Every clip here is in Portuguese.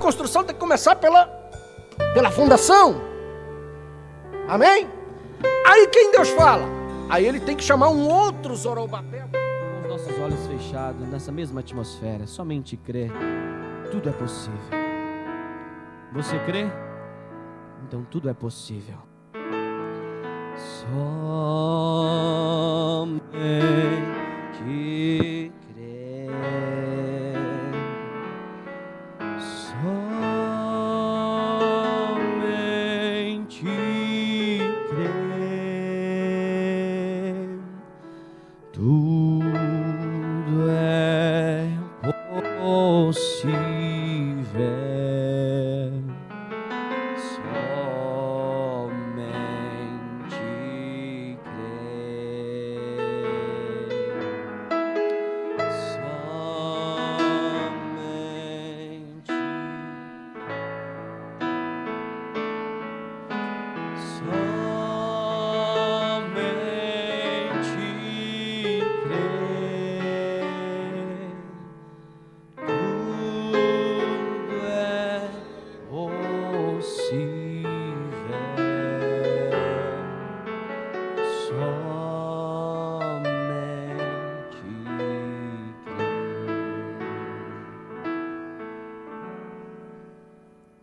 construção tem que começar pela fundação. Amém? Aí quem Deus fala? Aí ele tem que chamar um outro Zorobabel. Com os nossos olhos fechados, nessa mesma atmosfera, somente crer, tudo é possível. Você crê? Então tudo é possível. Somente crer. Somente crer. Tudo é possível.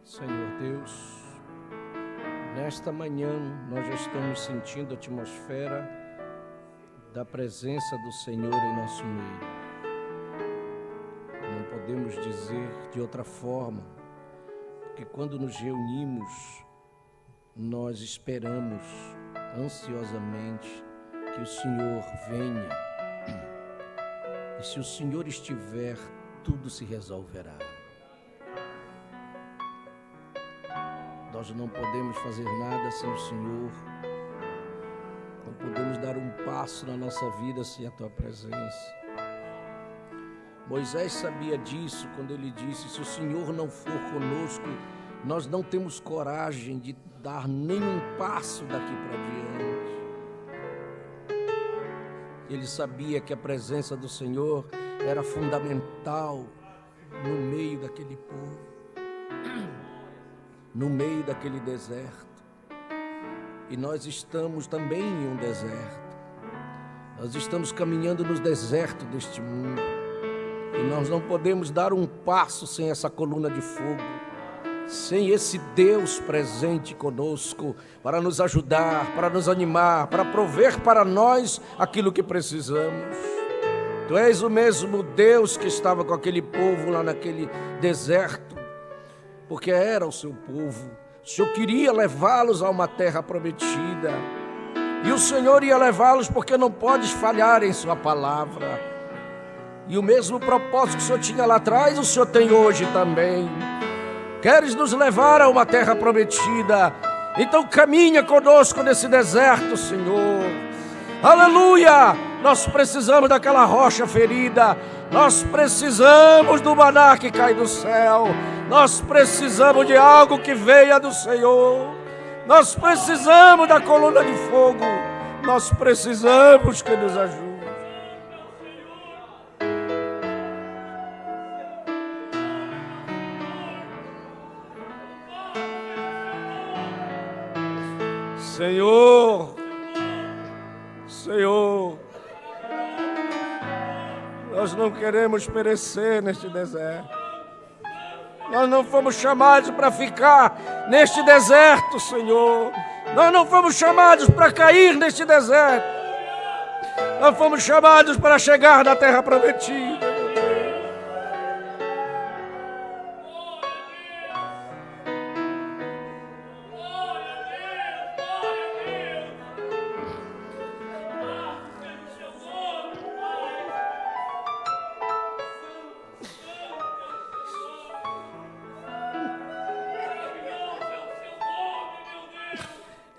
Senhor Deus, nesta manhã nós já estamos sentindo a atmosfera da presença do Senhor em nosso meio. Não podemos dizer de outra forma, porque quando nos reunimos, nós esperamos ansiosamente que o Senhor venha. E se o Senhor estiver, tudo se resolverá. Nós não podemos fazer nada sem o Senhor. Não podemos dar um passo na nossa vida sem a Tua presença. Moisés sabia disso quando ele disse: se o Senhor não for conosco, nós não temos coragem de dar nenhum passo daqui para diante. Ele sabia que a presença do Senhor era fundamental no meio daquele povo, no meio daquele deserto. E nós estamos também em um deserto. Nós estamos caminhando nos desertos deste mundo. E nós não podemos dar um passo sem essa coluna de fogo, sem esse Deus presente conosco, para nos ajudar, para nos animar, para prover para nós aquilo que precisamos. Tu és o mesmo Deus que estava com aquele povo lá naquele deserto, porque era o seu povo. O Senhor queria levá-los a uma terra prometida, e o Senhor ia levá-los porque não podes falhar em sua palavra. E o mesmo propósito que o Senhor tinha lá atrás, o Senhor tem hoje também. Queres nos levar a uma terra prometida? Então caminha conosco nesse deserto, Senhor. Aleluia! Nós precisamos daquela rocha ferida. Nós precisamos do maná que cai do céu. Nós precisamos de algo que venha do Senhor. Nós precisamos da coluna de fogo. Nós precisamos que nos ajude. Senhor, Senhor, nós não queremos perecer neste deserto. Nós não fomos chamados para ficar neste deserto, Senhor. Nós não fomos chamados para cair neste deserto. Nós fomos chamados para chegar na terra prometida.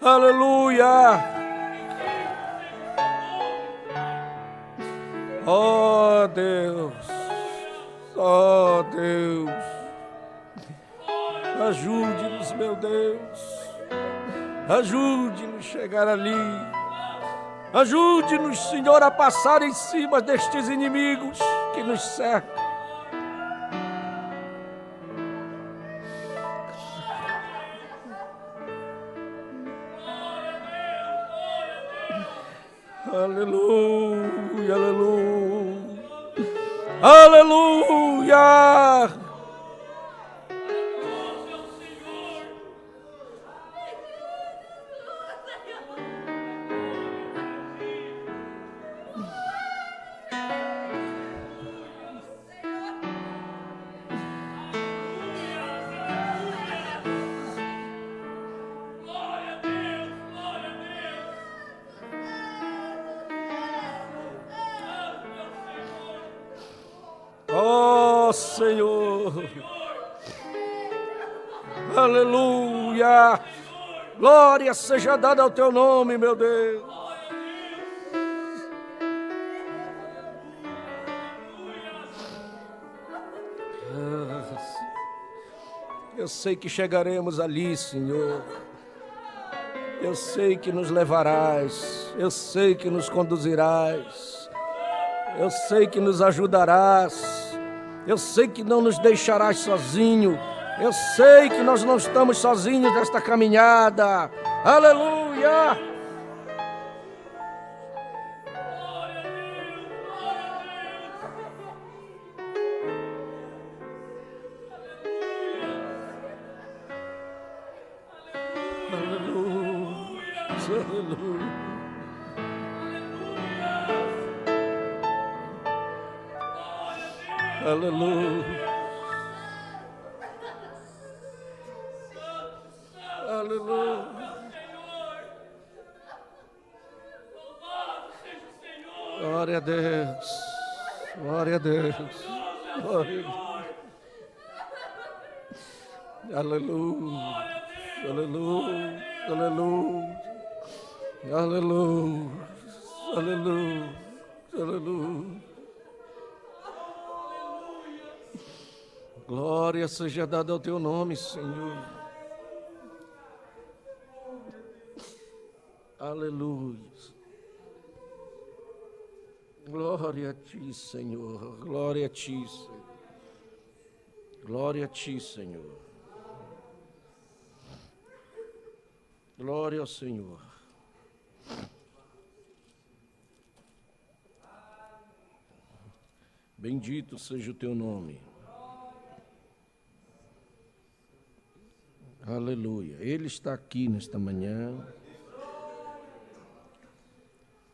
Aleluia! Oh Deus! Oh Deus! Ajude-nos, meu Deus! Ajude-nos a chegar ali! Ajude-nos, Senhor, a passar em cima destes inimigos que nos cercam. Aleluia, aleluia. Aleluia. Oh, Senhor. Aleluia. Glória seja dada ao teu nome, meu Deus. Eu sei que chegaremos ali, Senhor. Eu sei que nos levarás. Eu sei que nos conduzirás. Eu sei que nos ajudarás. Eu sei que não nos deixarás sozinho. Eu sei que nós não estamos sozinhos nesta caminhada. Aleluia! Aleluia! Aleluia! Aleluia. Aleluia. Glória a Deus. Glória a Deus. Glória a Deus. Aleluia. Aleluia. Aleluia. Aleluia. Aleluia. Aleluia. Glória seja dada ao teu nome, Senhor. Aleluia. Glória a ti, Senhor. Glória a ti, Senhor. Glória a ti, Senhor. Glória ao Senhor. Bendito seja o teu nome. Aleluia. Ele está aqui nesta manhã.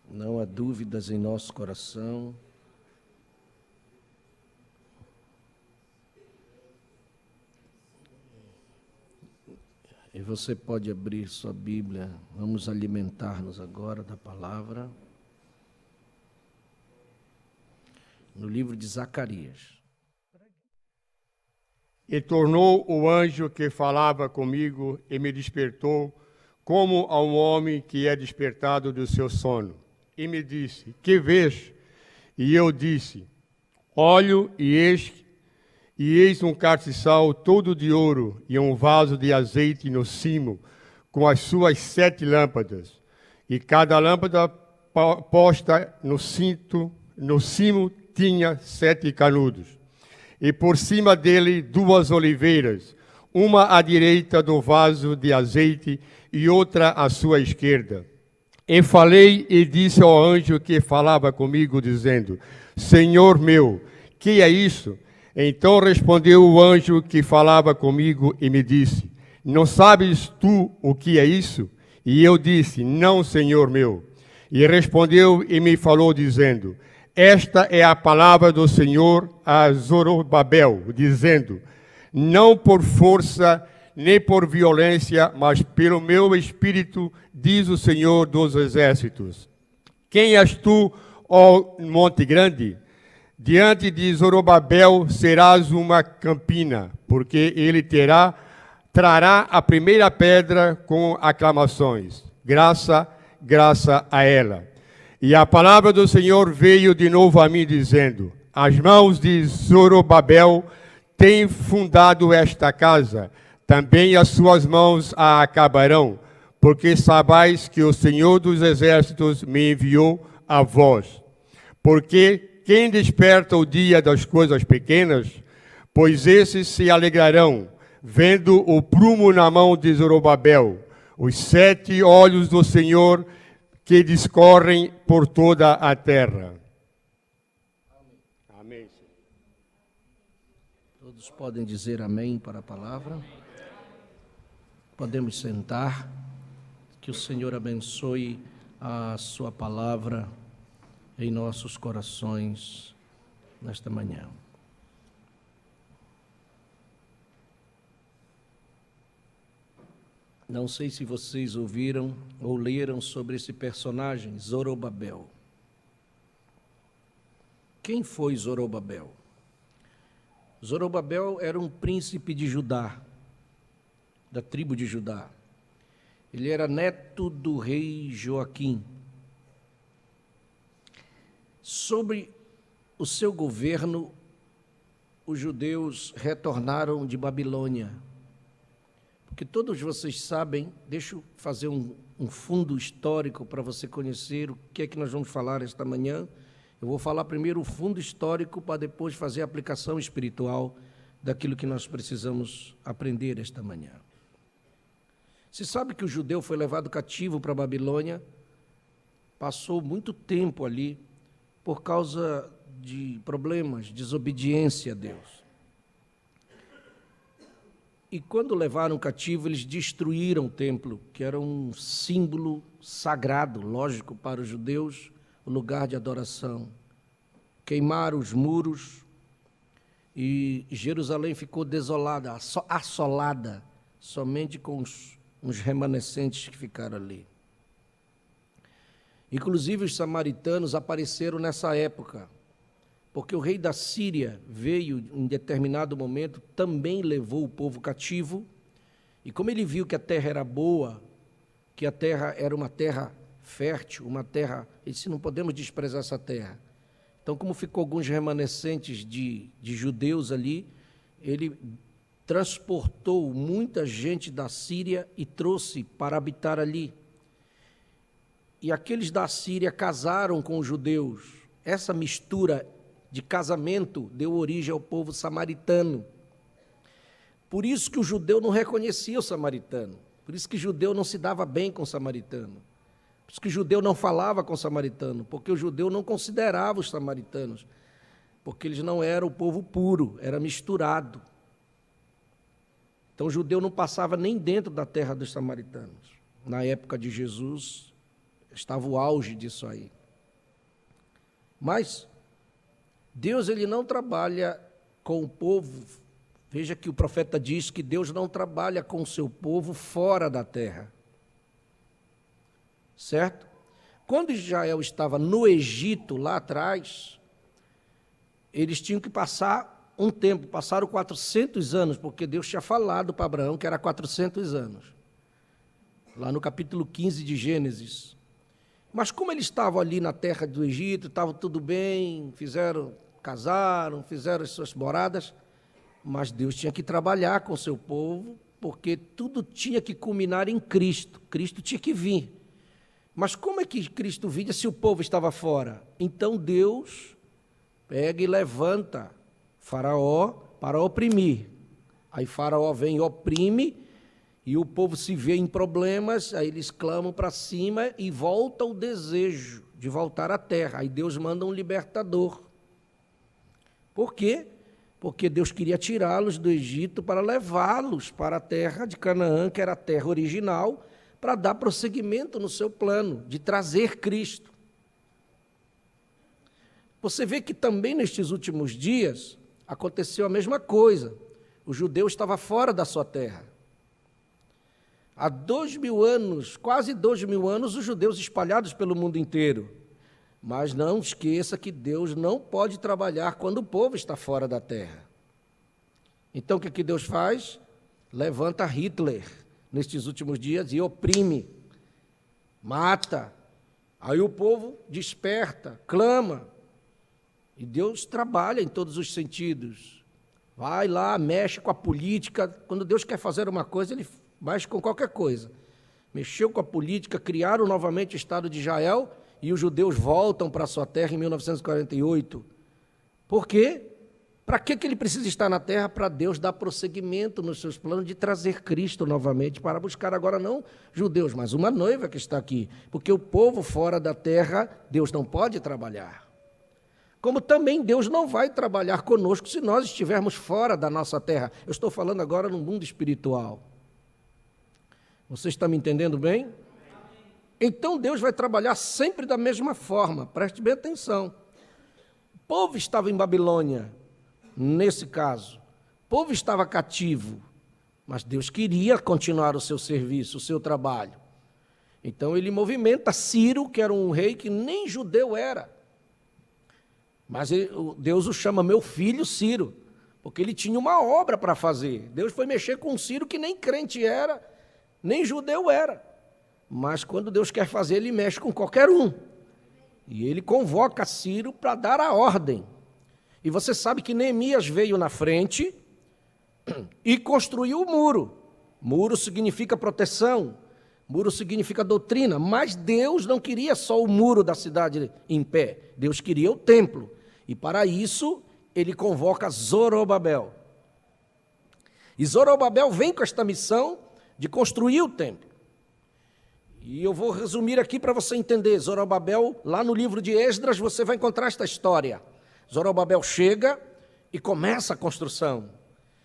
Não há dúvidas em nosso coração. E você pode abrir sua Bíblia. Vamos alimentar-nos agora da palavra. No livro de Zacarias. E tornou o anjo que falava comigo e me despertou, como a um homem que é despertado do seu sono. E me disse, que vês? E eu disse, olho e eis um castiçal todo de ouro e um vaso de azeite no cimo, com as suas 7 lâmpadas. E cada lâmpada posta no cimo tinha 7 canudos. E por cima dele 2 oliveiras, uma à direita do vaso de azeite e outra à sua esquerda. E falei e disse ao anjo que falava comigo, dizendo, Senhor meu, que é isso? Então respondeu o anjo que falava comigo e me disse, não sabes tu o que é isso? E eu disse, não, Senhor meu. E respondeu e me falou, dizendo, esta é a palavra do Senhor a Zorobabel, dizendo, não por força nem por violência, mas pelo meu espírito, diz o Senhor dos exércitos. Quem és tu, ó monte grande? Diante de Zorobabel serás uma campina, porque ele trará a primeira pedra com aclamações. Graça a ela. E a palavra do Senhor veio de novo a mim, dizendo, as mãos de Zorobabel têm fundado esta casa, também as suas mãos a acabarão, porque sabais que o Senhor dos exércitos me enviou a vós. Porque quem desperta o dia das coisas pequenas, pois esses se alegrarão, vendo o prumo na mão de Zorobabel, os 7 olhos do Senhor que discorrem por toda a terra. Amém. Todos podem dizer amém para a palavra. Podemos sentar. Que o Senhor abençoe a sua palavra em nossos corações nesta manhã. Não sei se vocês ouviram ou leram sobre esse personagem, Zorobabel. Quem foi Zorobabel? Zorobabel era um príncipe de Judá, da tribo de Judá. Ele era neto do rei Joaquim. Sobre o seu governo, os judeus retornaram de Babilônia. Porque todos vocês sabem, deixa eu fazer um fundo histórico para você conhecer o que é que nós vamos falar esta manhã. Eu vou falar primeiro o fundo histórico para depois fazer a aplicação espiritual daquilo que nós precisamos aprender esta manhã. Você sabe que o judeu foi levado cativo para a Babilônia, passou muito tempo ali por causa de problemas, desobediência a Deus. E quando levaram cativo, eles destruíram o templo, que era um símbolo sagrado, lógico, para os judeus, o lugar de adoração. Queimaram os muros e Jerusalém ficou desolada, assolada, somente com uns remanescentes que ficaram ali. Inclusive os samaritanos apareceram nessa época, porque o rei da Síria veio em determinado momento, também levou o povo cativo, e como ele viu que a terra era boa, que a terra era uma terra fértil, uma terra, ele disse, não podemos desprezar essa terra. Então, como ficou alguns remanescentes de judeus ali, ele transportou muita gente da Síria e trouxe para habitar ali. E aqueles da Síria casaram com os judeus. Essa mistura de casamento deu origem ao povo samaritano. Por isso que o judeu não reconhecia o samaritano. Por isso que o judeu não se dava bem com o samaritano. Por isso que o judeu não falava com o samaritano, porque o judeu não considerava os samaritanos, porque eles não eram o povo puro, era misturado. Então, o judeu não passava nem dentro da terra dos samaritanos. Na época de Jesus, estava o auge disso aí. Mas Deus ele não trabalha com o povo. Veja que o profeta diz que Deus não trabalha com o seu povo fora da terra. Certo? Quando Israel estava no Egito, lá atrás, eles tinham que passar um tempo, passaram 400 anos, porque Deus tinha falado para Abraão que era 400 anos. Lá no capítulo 15 de Gênesis. Mas como eles estavam ali na terra do Egito, estavam tudo bem, casaram, fizeram as suas moradas, mas Deus tinha que trabalhar com o seu povo, porque tudo tinha que culminar em Cristo. Cristo tinha que vir. Mas como é que Cristo vinha se o povo estava fora? Então Deus pega e levanta Faraó para oprimir. Aí Faraó vem e oprime, e o povo se vê em problemas, aí eles clamam para cima e volta o desejo de voltar à terra. Aí Deus manda um libertador. Por quê? Porque Deus queria tirá-los do Egito para levá-los para a terra de Canaã, que era a terra original, para dar prosseguimento no seu plano de trazer Cristo. Você vê que também nestes últimos dias aconteceu a mesma coisa. O judeu estava fora da sua terra. Há 2000 anos, quase 2000 anos, os judeus espalhados pelo mundo inteiro. Mas não esqueça que Deus não pode trabalhar quando o povo está fora da terra. Então o que Deus faz? Levanta Hitler nestes últimos dias e oprime, mata. Aí o povo desperta, clama. E Deus trabalha em todos os sentidos. Vai lá, mexe com a política. Quando Deus quer fazer uma coisa, Ele mexe com qualquer coisa. Mexeu com a política, criaram novamente o Estado de Israel e os judeus voltam para a sua terra em 1948. Por quê? Para que ele precisa estar na terra? Para Deus dar prosseguimento nos seus planos de trazer Cristo novamente, para buscar agora não judeus, mas uma noiva que está aqui. Porque o povo fora da terra, Deus não pode trabalhar. Como também Deus não vai trabalhar conosco se nós estivermos fora da nossa terra. Eu estou falando agora no mundo espiritual. Você está me entendendo bem? Então Deus vai trabalhar sempre da mesma forma. Preste bem atenção. O povo estava em Babilônia, nesse caso. O povo estava cativo, mas Deus queria continuar o seu serviço, o seu trabalho. Então ele movimenta Ciro, que era um rei que nem judeu era. Mas Deus o chama meu filho Ciro, porque ele tinha uma obra para fazer. Deus foi mexer com Ciro, que nem crente era, nem judeu era. Mas quando Deus quer fazer, ele mexe com qualquer um. E ele convoca Ciro para dar a ordem. E você sabe que Neemias veio na frente e construiu o muro. Muro significa proteção, muro significa doutrina, mas Deus não queria só o muro da cidade em pé, Deus queria o templo. E para isso, ele convoca Zorobabel. E Zorobabel vem com esta missão de construir o templo. E eu vou resumir aqui para você entender. Zorobabel, lá no livro de Esdras, você vai encontrar esta história. Zorobabel chega e começa a construção.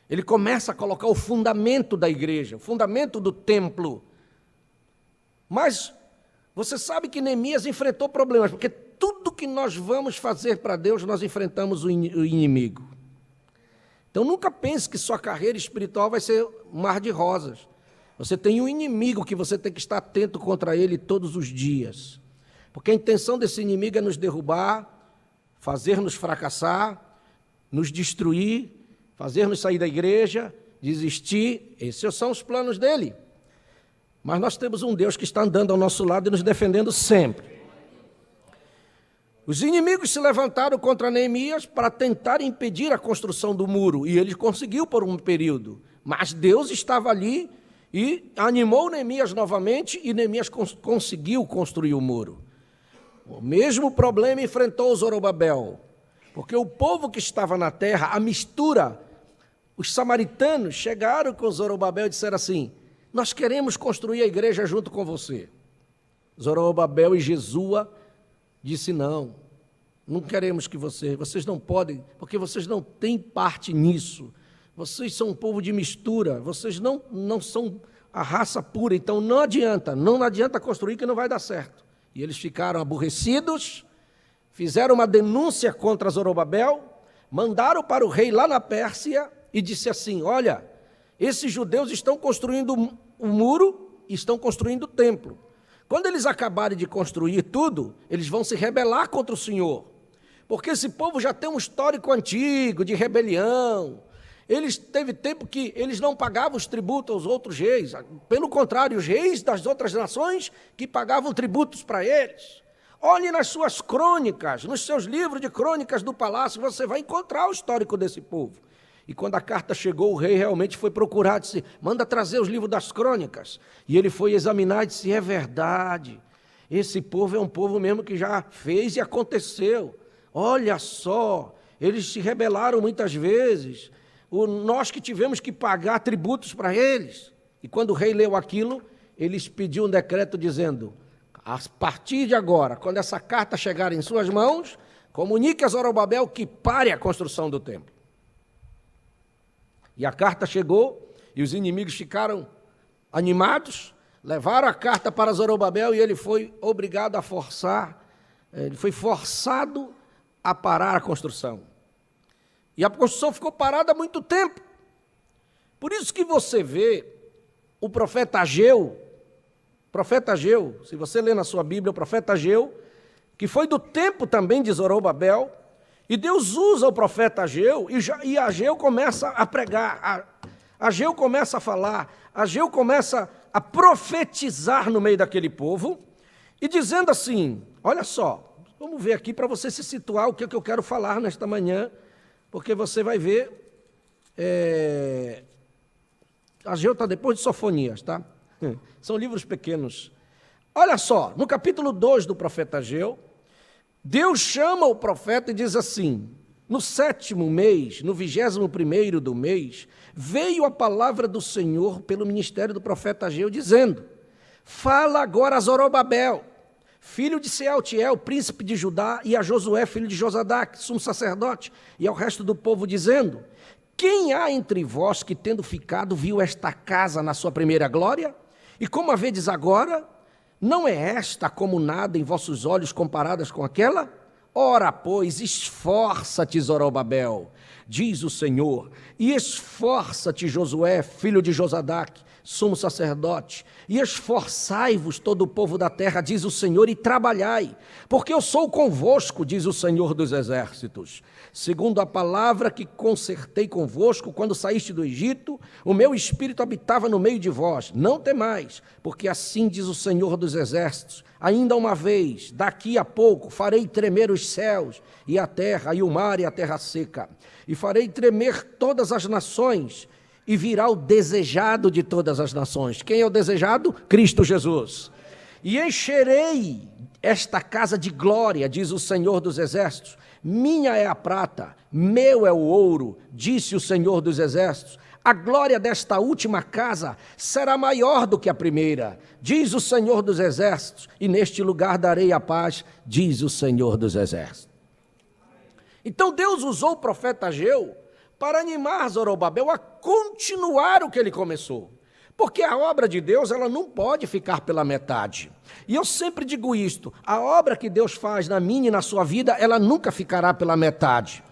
Ele começa a colocar o fundamento da igreja, o fundamento do templo. Mas você sabe que Neemias enfrentou problemas, porque tudo que nós vamos fazer para Deus, nós enfrentamos o inimigo. Então nunca pense que sua carreira espiritual vai ser um mar de rosas. Você tem um inimigo que você tem que estar atento contra ele todos os dias. Porque a intenção desse inimigo é nos derrubar, fazer-nos fracassar, nos destruir, fazer-nos sair da igreja, desistir. Esses são os planos dele. Mas nós temos um Deus que está andando ao nosso lado e nos defendendo sempre. Os inimigos se levantaram contra Neemias para tentar impedir a construção do muro, e ele conseguiu por um período. Mas Deus estava ali e animou Neemias novamente, e Neemias conseguiu construir o muro. O mesmo problema enfrentou Zorobabel, porque o povo que estava na terra, a mistura, os samaritanos chegaram com Zorobabel e disseram assim: nós queremos construir a igreja junto com você. Zorobabel e Jesua disse: não queremos que vocês não podem, porque vocês não têm parte nisso. Vocês são um povo de mistura, vocês não são a raça pura, então não adianta construir que não vai dar certo. E eles ficaram aborrecidos, fizeram uma denúncia contra Zorobabel, mandaram para o rei lá na Pérsia e disse assim: olha, esses judeus estão construindo o muro e estão construindo o templo. Quando eles acabarem de construir tudo, eles vão se rebelar contra o Senhor, porque esse povo já tem um histórico antigo de rebelião. Teve tempo que eles não pagavam os tributos aos outros reis, pelo contrário, os reis das outras nações que pagavam tributos para eles. Olhe nas suas crônicas, nos seus livros de crônicas do palácio, você vai encontrar o histórico desse povo. E quando a carta chegou, o rei realmente foi procurar, disse: manda trazer os livros das crônicas. E ele foi examinar e disse: é verdade, esse povo é um povo mesmo que já fez e aconteceu. Olha só, eles se rebelaram muitas vezes, nós que tivemos que pagar tributos para eles. E quando o rei leu aquilo, ele expediu um decreto dizendo: a partir de agora, quando essa carta chegar em suas mãos, comunique a Zorobabel que pare a construção do templo. E a carta chegou, e os inimigos ficaram animados, levaram a carta para Zorobabel, e ele foi obrigado a ele foi forçado a parar a construção. E a construção ficou parada há muito tempo. Por isso que você vê o profeta Ageu, se você lê na sua Bíblia, o profeta Ageu, que foi do tempo também de Zorobabel, e Deus usa o profeta Ageu, e Ageu começa a pregar, Ageu começa a falar, Ageu começa a profetizar no meio daquele povo, e dizendo assim: olha só, vamos ver aqui para você se situar o que eu quero falar nesta manhã, porque você vai ver, Ageu está depois de Sofonias, tá? São livros pequenos. Olha só, no capítulo 2 do profeta Ageu, Deus chama o profeta e diz assim: no 7º mês, no 21º do mês, veio a palavra do Senhor pelo ministério do profeta Ageu, dizendo: fala agora a Zorobabel, filho de Sealtiel, príncipe de Judá, e a Josué, filho de Josadaque, sumo sacerdote, e ao resto do povo, dizendo: quem há entre vós que, tendo ficado, viu esta casa na sua primeira glória? E como a vedes agora, não é esta como nada em vossos olhos comparadas com aquela? Ora, pois, esforça-te, Zorobabel, diz o Senhor, e esforça-te, Josué, filho de Josadaque, sumo sacerdote, e esforçai-vos todo o povo da terra, diz o Senhor, e trabalhai, porque eu sou convosco, diz o Senhor dos exércitos. Segundo a palavra que concertei convosco quando saíste do Egito, o meu espírito habitava no meio de vós. Não temais, porque assim diz o Senhor dos exércitos: ainda uma vez, daqui a pouco, farei tremer os céus e a terra, e o mar e a terra seca, e farei tremer todas as nações, e virá o desejado de todas as nações. Quem é o desejado? Cristo Jesus. E encherei esta casa de glória, diz o Senhor dos exércitos. Minha é a prata, meu é o ouro, disse o Senhor dos exércitos. A glória desta última casa será maior do que a primeira, diz o Senhor dos exércitos, e neste lugar darei a paz, diz o Senhor dos exércitos. Então Deus usou o profeta Ageu para animar Zorobabel a continuar o que ele começou. Porque a obra de Deus, ela não pode ficar pela metade. E eu sempre digo isto: a obra que Deus faz na minha e na sua vida, ela nunca ficará pela metade.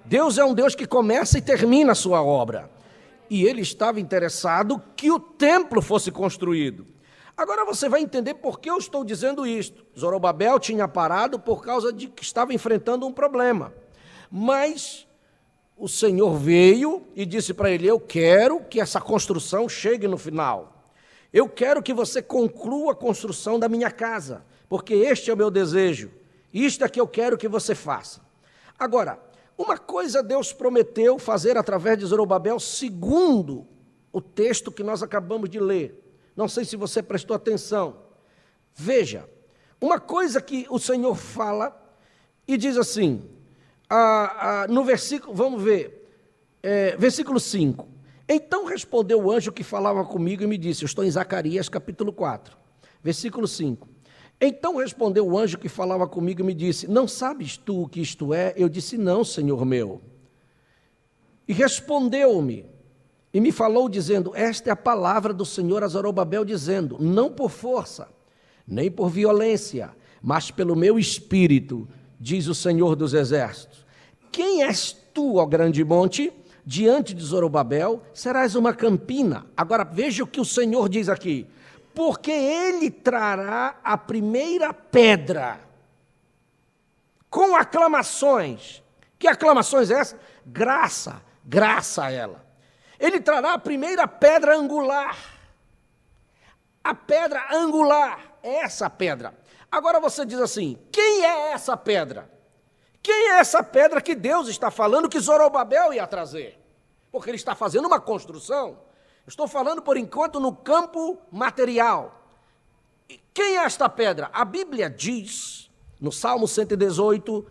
Deus é um Deus que começa e termina a sua obra. E ele estava interessado que o templo fosse construído. Agora você vai entender por que eu estou dizendo isto. Zorobabel tinha parado por causa de que estava enfrentando um problema. Mas o Senhor veio e disse para ele: eu quero que essa construção chegue no final. Eu quero que você conclua a construção da minha casa, porque este é o meu desejo. Isto é que eu quero que você faça. Agora, uma coisa Deus prometeu fazer através de Zorobabel, segundo o texto que nós acabamos de ler. Não sei se você prestou atenção. Veja, uma coisa que o Senhor fala e diz assim, no versículo, vamos ver, versículo 5. Então respondeu o anjo que falava comigo e me disse, eu estou em Zacarias capítulo 4, versículo 5. Então respondeu o anjo que falava comigo e me disse, não sabes tu o que isto é? Eu disse, não, Senhor meu. E respondeu-me e me falou dizendo, esta é a palavra do Senhor a Zorobabel dizendo, não por força, nem por violência, mas pelo meu espírito, diz o Senhor dos exércitos. Quem és tu, ó grande monte? Diante de Zorobabel serás uma campina. Agora veja o que o Senhor diz aqui. Porque ele trará a primeira pedra com aclamações. Que aclamações é essa? Graça, graça a ela. Ele trará a primeira pedra angular. A pedra angular, essa pedra. Agora você diz assim, quem é essa pedra? Quem é essa pedra que Deus está falando que Zorobabel ia trazer? Porque ele está fazendo uma construção. Estou falando, por enquanto, no campo material. Quem é esta pedra? A Bíblia diz, no Salmo 118,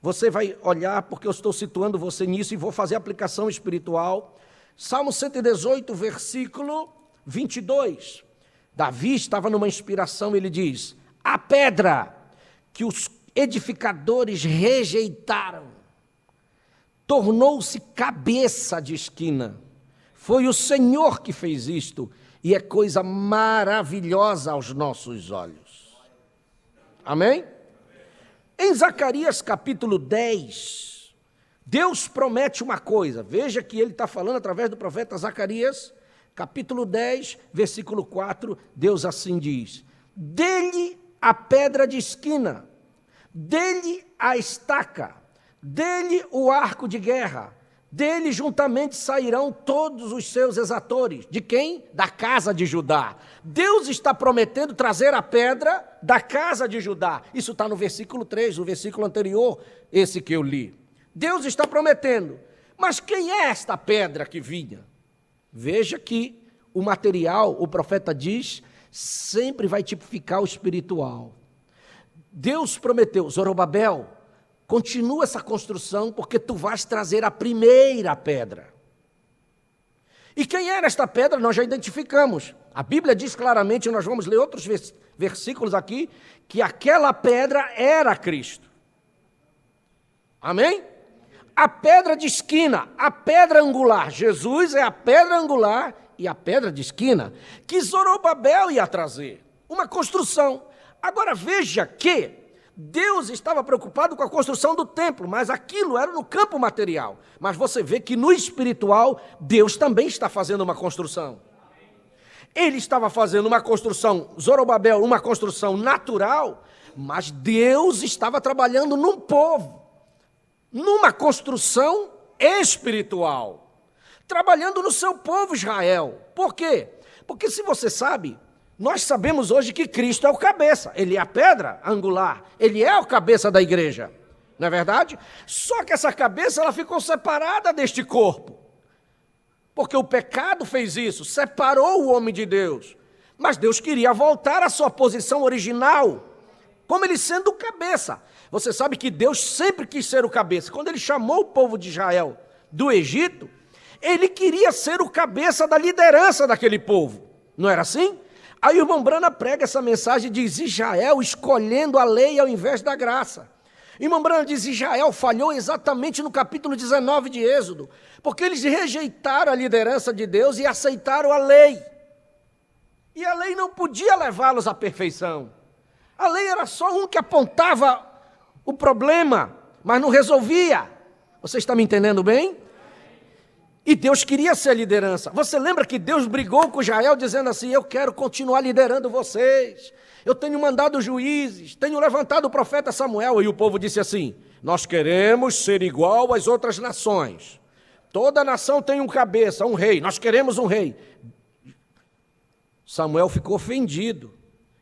você vai olhar, porque eu estou situando você nisso e vou fazer aplicação espiritual. Salmo 118, versículo 22. Davi estava numa inspiração, ele diz, a pedra que os edificadores rejeitaram tornou-se cabeça de esquina. Foi o Senhor que fez isto, e é coisa maravilhosa aos nossos olhos. Amém? Em Zacarias capítulo 10, Deus promete uma coisa. Veja que ele está falando através do profeta Zacarias, capítulo 10, versículo 4, Deus assim diz, dele a pedra de esquina, dele a estaca, dele o arco de guerra, dele juntamente sairão todos os seus exatores. De quem? Da casa de Judá. Deus está prometendo trazer a pedra da casa de Judá. Isso está no versículo 3, o versículo anterior, esse que eu li. Deus está prometendo. Mas quem é esta pedra que vinha? Veja que o material, o profeta diz, sempre vai tipificar o espiritual. Deus prometeu, Zorobabel, continua essa construção, porque tu vais trazer a primeira pedra. E quem era esta pedra, nós já identificamos. A Bíblia diz claramente, nós vamos ler outros versículos aqui, que aquela pedra era Cristo. Amém? A pedra de esquina, a pedra angular. Jesus é a pedra angular e a pedra de esquina, que Zorobabel ia trazer. Uma construção. Agora veja que Deus estava preocupado com a construção do templo, mas aquilo era no campo material. Mas você vê que no espiritual, Deus também está fazendo uma construção. Ele estava fazendo uma construção, Zorobabel, uma construção natural, mas Deus estava trabalhando num povo, numa construção espiritual, trabalhando no seu povo Israel. Por quê? Porque se você sabe, nós sabemos hoje que Cristo é o cabeça, Ele é a pedra angular, Ele é o cabeça da igreja, não é verdade? Só que essa cabeça ela ficou separada deste corpo, porque o pecado fez isso, separou o homem de Deus, mas Deus queria voltar à sua posição original, como Ele sendo o cabeça. Você sabe que Deus sempre quis ser o cabeça. Quando Ele chamou o povo de Israel do Egito, Ele queria ser o cabeça da liderança daquele povo, não era assim? Aí o irmão Brana prega essa mensagem e diz: Israel escolhendo a lei ao invés da graça. Irmão Brana diz: Israel falhou exatamente no capítulo 19 de Êxodo, porque eles rejeitaram a liderança de Deus e aceitaram a lei. E a lei não podia levá-los à perfeição. A lei era só um que apontava o problema, mas não resolvia. Você está me entendendo bem? E Deus queria ser a liderança. Você lembra que Deus brigou com Israel dizendo assim: eu quero continuar liderando vocês. Eu tenho mandado juízes, tenho levantado o profeta Samuel. E o povo disse assim: nós queremos ser igual às outras nações. Toda nação tem um cabeça, um rei. Nós queremos um rei. Samuel ficou ofendido.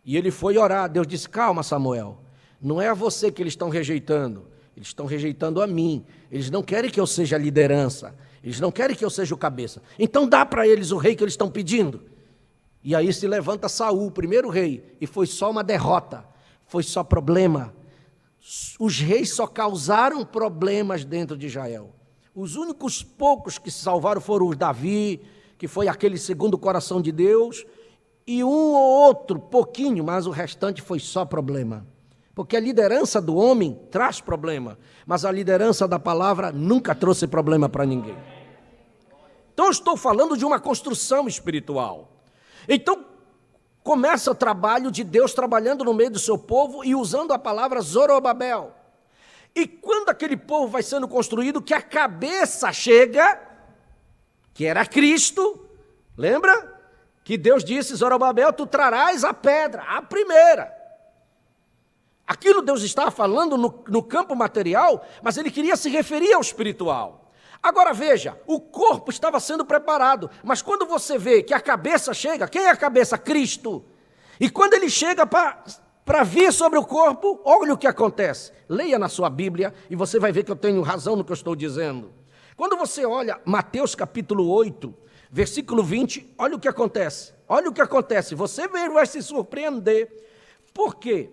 E ele foi orar. Deus disse: calma, Samuel. Não é a você que eles estão rejeitando. Eles estão rejeitando a mim. Eles não querem que eu seja a liderança. Eles não querem que eu seja o cabeça. Então dá para eles o rei que eles estão pedindo. E aí se levanta Saul, o primeiro rei, e foi só uma derrota, foi só problema. Os reis só causaram problemas dentro de Israel. Os únicos poucos que se salvaram foram os Davi, que foi aquele segundo coração de Deus, e um ou outro, pouquinho, mas o restante foi só problema. Porque a liderança do homem traz problema, mas a liderança da palavra nunca trouxe problema para ninguém. Então eu estou falando de uma construção espiritual. Então começa o trabalho de Deus trabalhando no meio do seu povo e usando a palavra Zorobabel. E quando aquele povo vai sendo construído, que a cabeça chega, que era Cristo, lembra? Que Deus disse: Zorobabel, tu trarás a pedra, a primeira. Aquilo Deus estava falando no campo material, mas Ele queria se referir ao espiritual. Agora veja, o corpo estava sendo preparado, mas quando você vê que a cabeça chega, quem é a cabeça? Cristo. E quando Ele chega para vir sobre o corpo, olha o que acontece. Leia na sua Bíblia e você vai ver que eu tenho razão no que eu estou dizendo. Quando você olha Mateus capítulo 8, versículo 20, olha o que acontece. Olha o que acontece, você vai se surpreender. Por quê?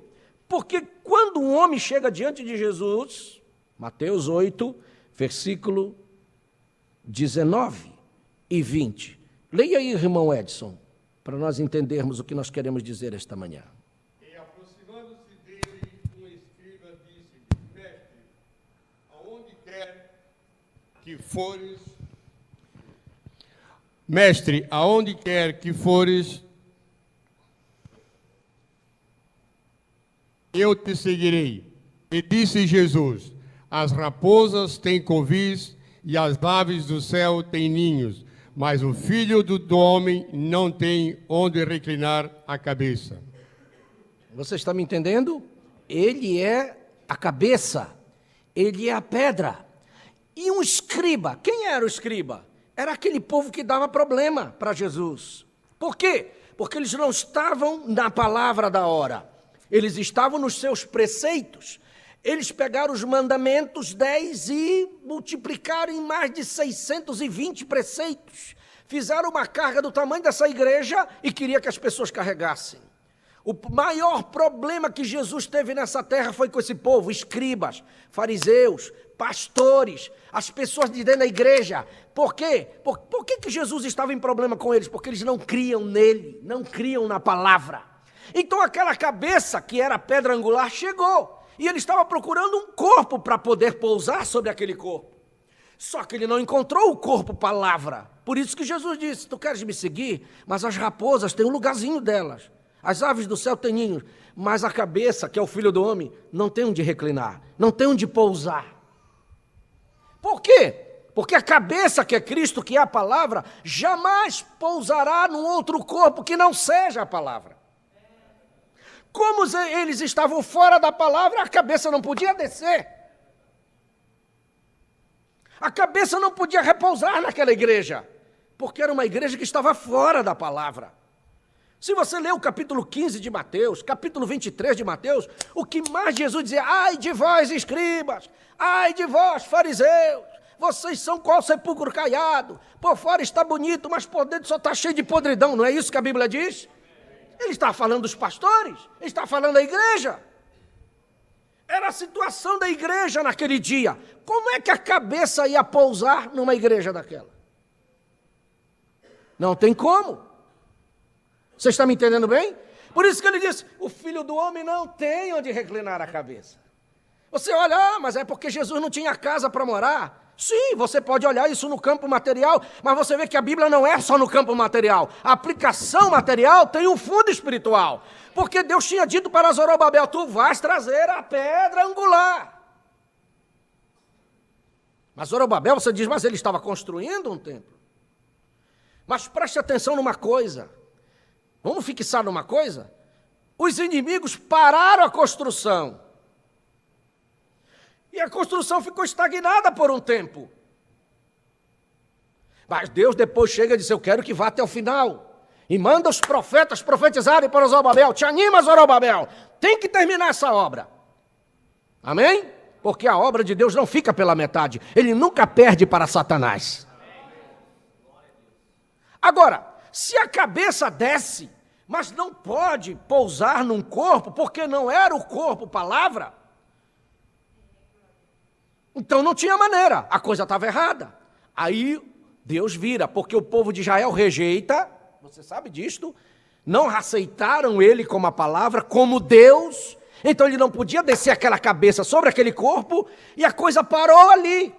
Porque quando um homem chega diante de Jesus, Mateus 8, versículo 19 e 20. Leia aí, irmão Edson, para nós entendermos o que nós queremos dizer esta manhã. E aproximando-se dele, um escriba disse: Mestre, aonde quer que fores... Mestre, aonde quer que fores, eu te seguirei. E disse Jesus: as raposas têm covis e as aves do céu têm ninhos, mas o filho do homem não tem onde reclinar a cabeça. Você está me entendendo? Ele é a cabeça, ele é a pedra. E um escriba, quem era o escriba? Era aquele povo que dava problema para Jesus. Por quê? Porque eles não estavam na palavra da hora. Eles estavam nos seus preceitos. Eles pegaram os mandamentos 10 e multiplicaram em mais de 620 preceitos. Fizeram uma carga do tamanho dessa igreja e queria que as pessoas carregassem. O maior problema que Jesus teve nessa terra foi com esse povo, escribas, fariseus, pastores, as pessoas de dentro da igreja. Por quê? Por que Jesus estava em problema com eles? Porque eles não criam nele, não criam na palavra. Então aquela cabeça que era a pedra angular chegou, e ele estava procurando um corpo para poder pousar sobre aquele corpo. Só que ele não encontrou o corpo palavra. Por isso que Jesus disse, tu queres me seguir? Mas as raposas têm um lugarzinho delas. As aves do céu têm ninhos, mas a cabeça, que é o Filho do Homem, não tem onde reclinar, não tem onde pousar. Por quê? Porque a cabeça, que é Cristo, que é a palavra, jamais pousará num outro corpo que não seja a palavra. Como eles estavam fora da palavra, a cabeça não podia descer. A cabeça não podia repousar naquela igreja, porque era uma igreja que estava fora da palavra. Se você ler o capítulo 15 de Mateus, capítulo 23 de Mateus, o que mais Jesus dizia: ai de vós, escribas, ai de vós, fariseus, vocês são qual sepulcro caiado, por fora está bonito, mas por dentro só está cheio de podridão. Não é isso que a Bíblia diz? Ele está falando dos pastores, ele está falando da igreja. Era a situação da igreja naquele dia. Como é que a cabeça ia pousar numa igreja daquela? Não tem como. Você está me entendendo bem? Por isso que ele disse, o Filho do Homem não tem onde reclinar a cabeça. Você olha, mas é porque Jesus não tinha casa para morar. Sim, você pode olhar isso no campo material, mas você vê que a Bíblia não é só no campo material. A aplicação material tem um fundo espiritual. Porque Deus tinha dito para Zorobabel, tu vais trazer a pedra angular. Mas Zorobabel, você diz, mas ele estava construindo um templo. Mas preste atenção numa coisa. Vamos fixar numa coisa? Os inimigos pararam a construção. E a construção ficou estagnada por um tempo. Mas Deus depois chega e diz, eu quero que vá até o final. E manda os profetas profetizarem para Zorobabel. Te anima, Zorobabel. Tem que terminar essa obra. Amém? Porque a obra de Deus não fica pela metade. Ele nunca perde para Satanás. Agora, se a cabeça desce, mas não pode pousar num corpo, porque não era o corpo palavra, então não tinha maneira, a coisa estava errada. Aí Deus vira, porque o povo de Israel rejeita, você sabe disto, não aceitaram ele como a palavra, como Deus, então ele não podia descer aquela cabeça sobre aquele corpo, e a coisa parou ali.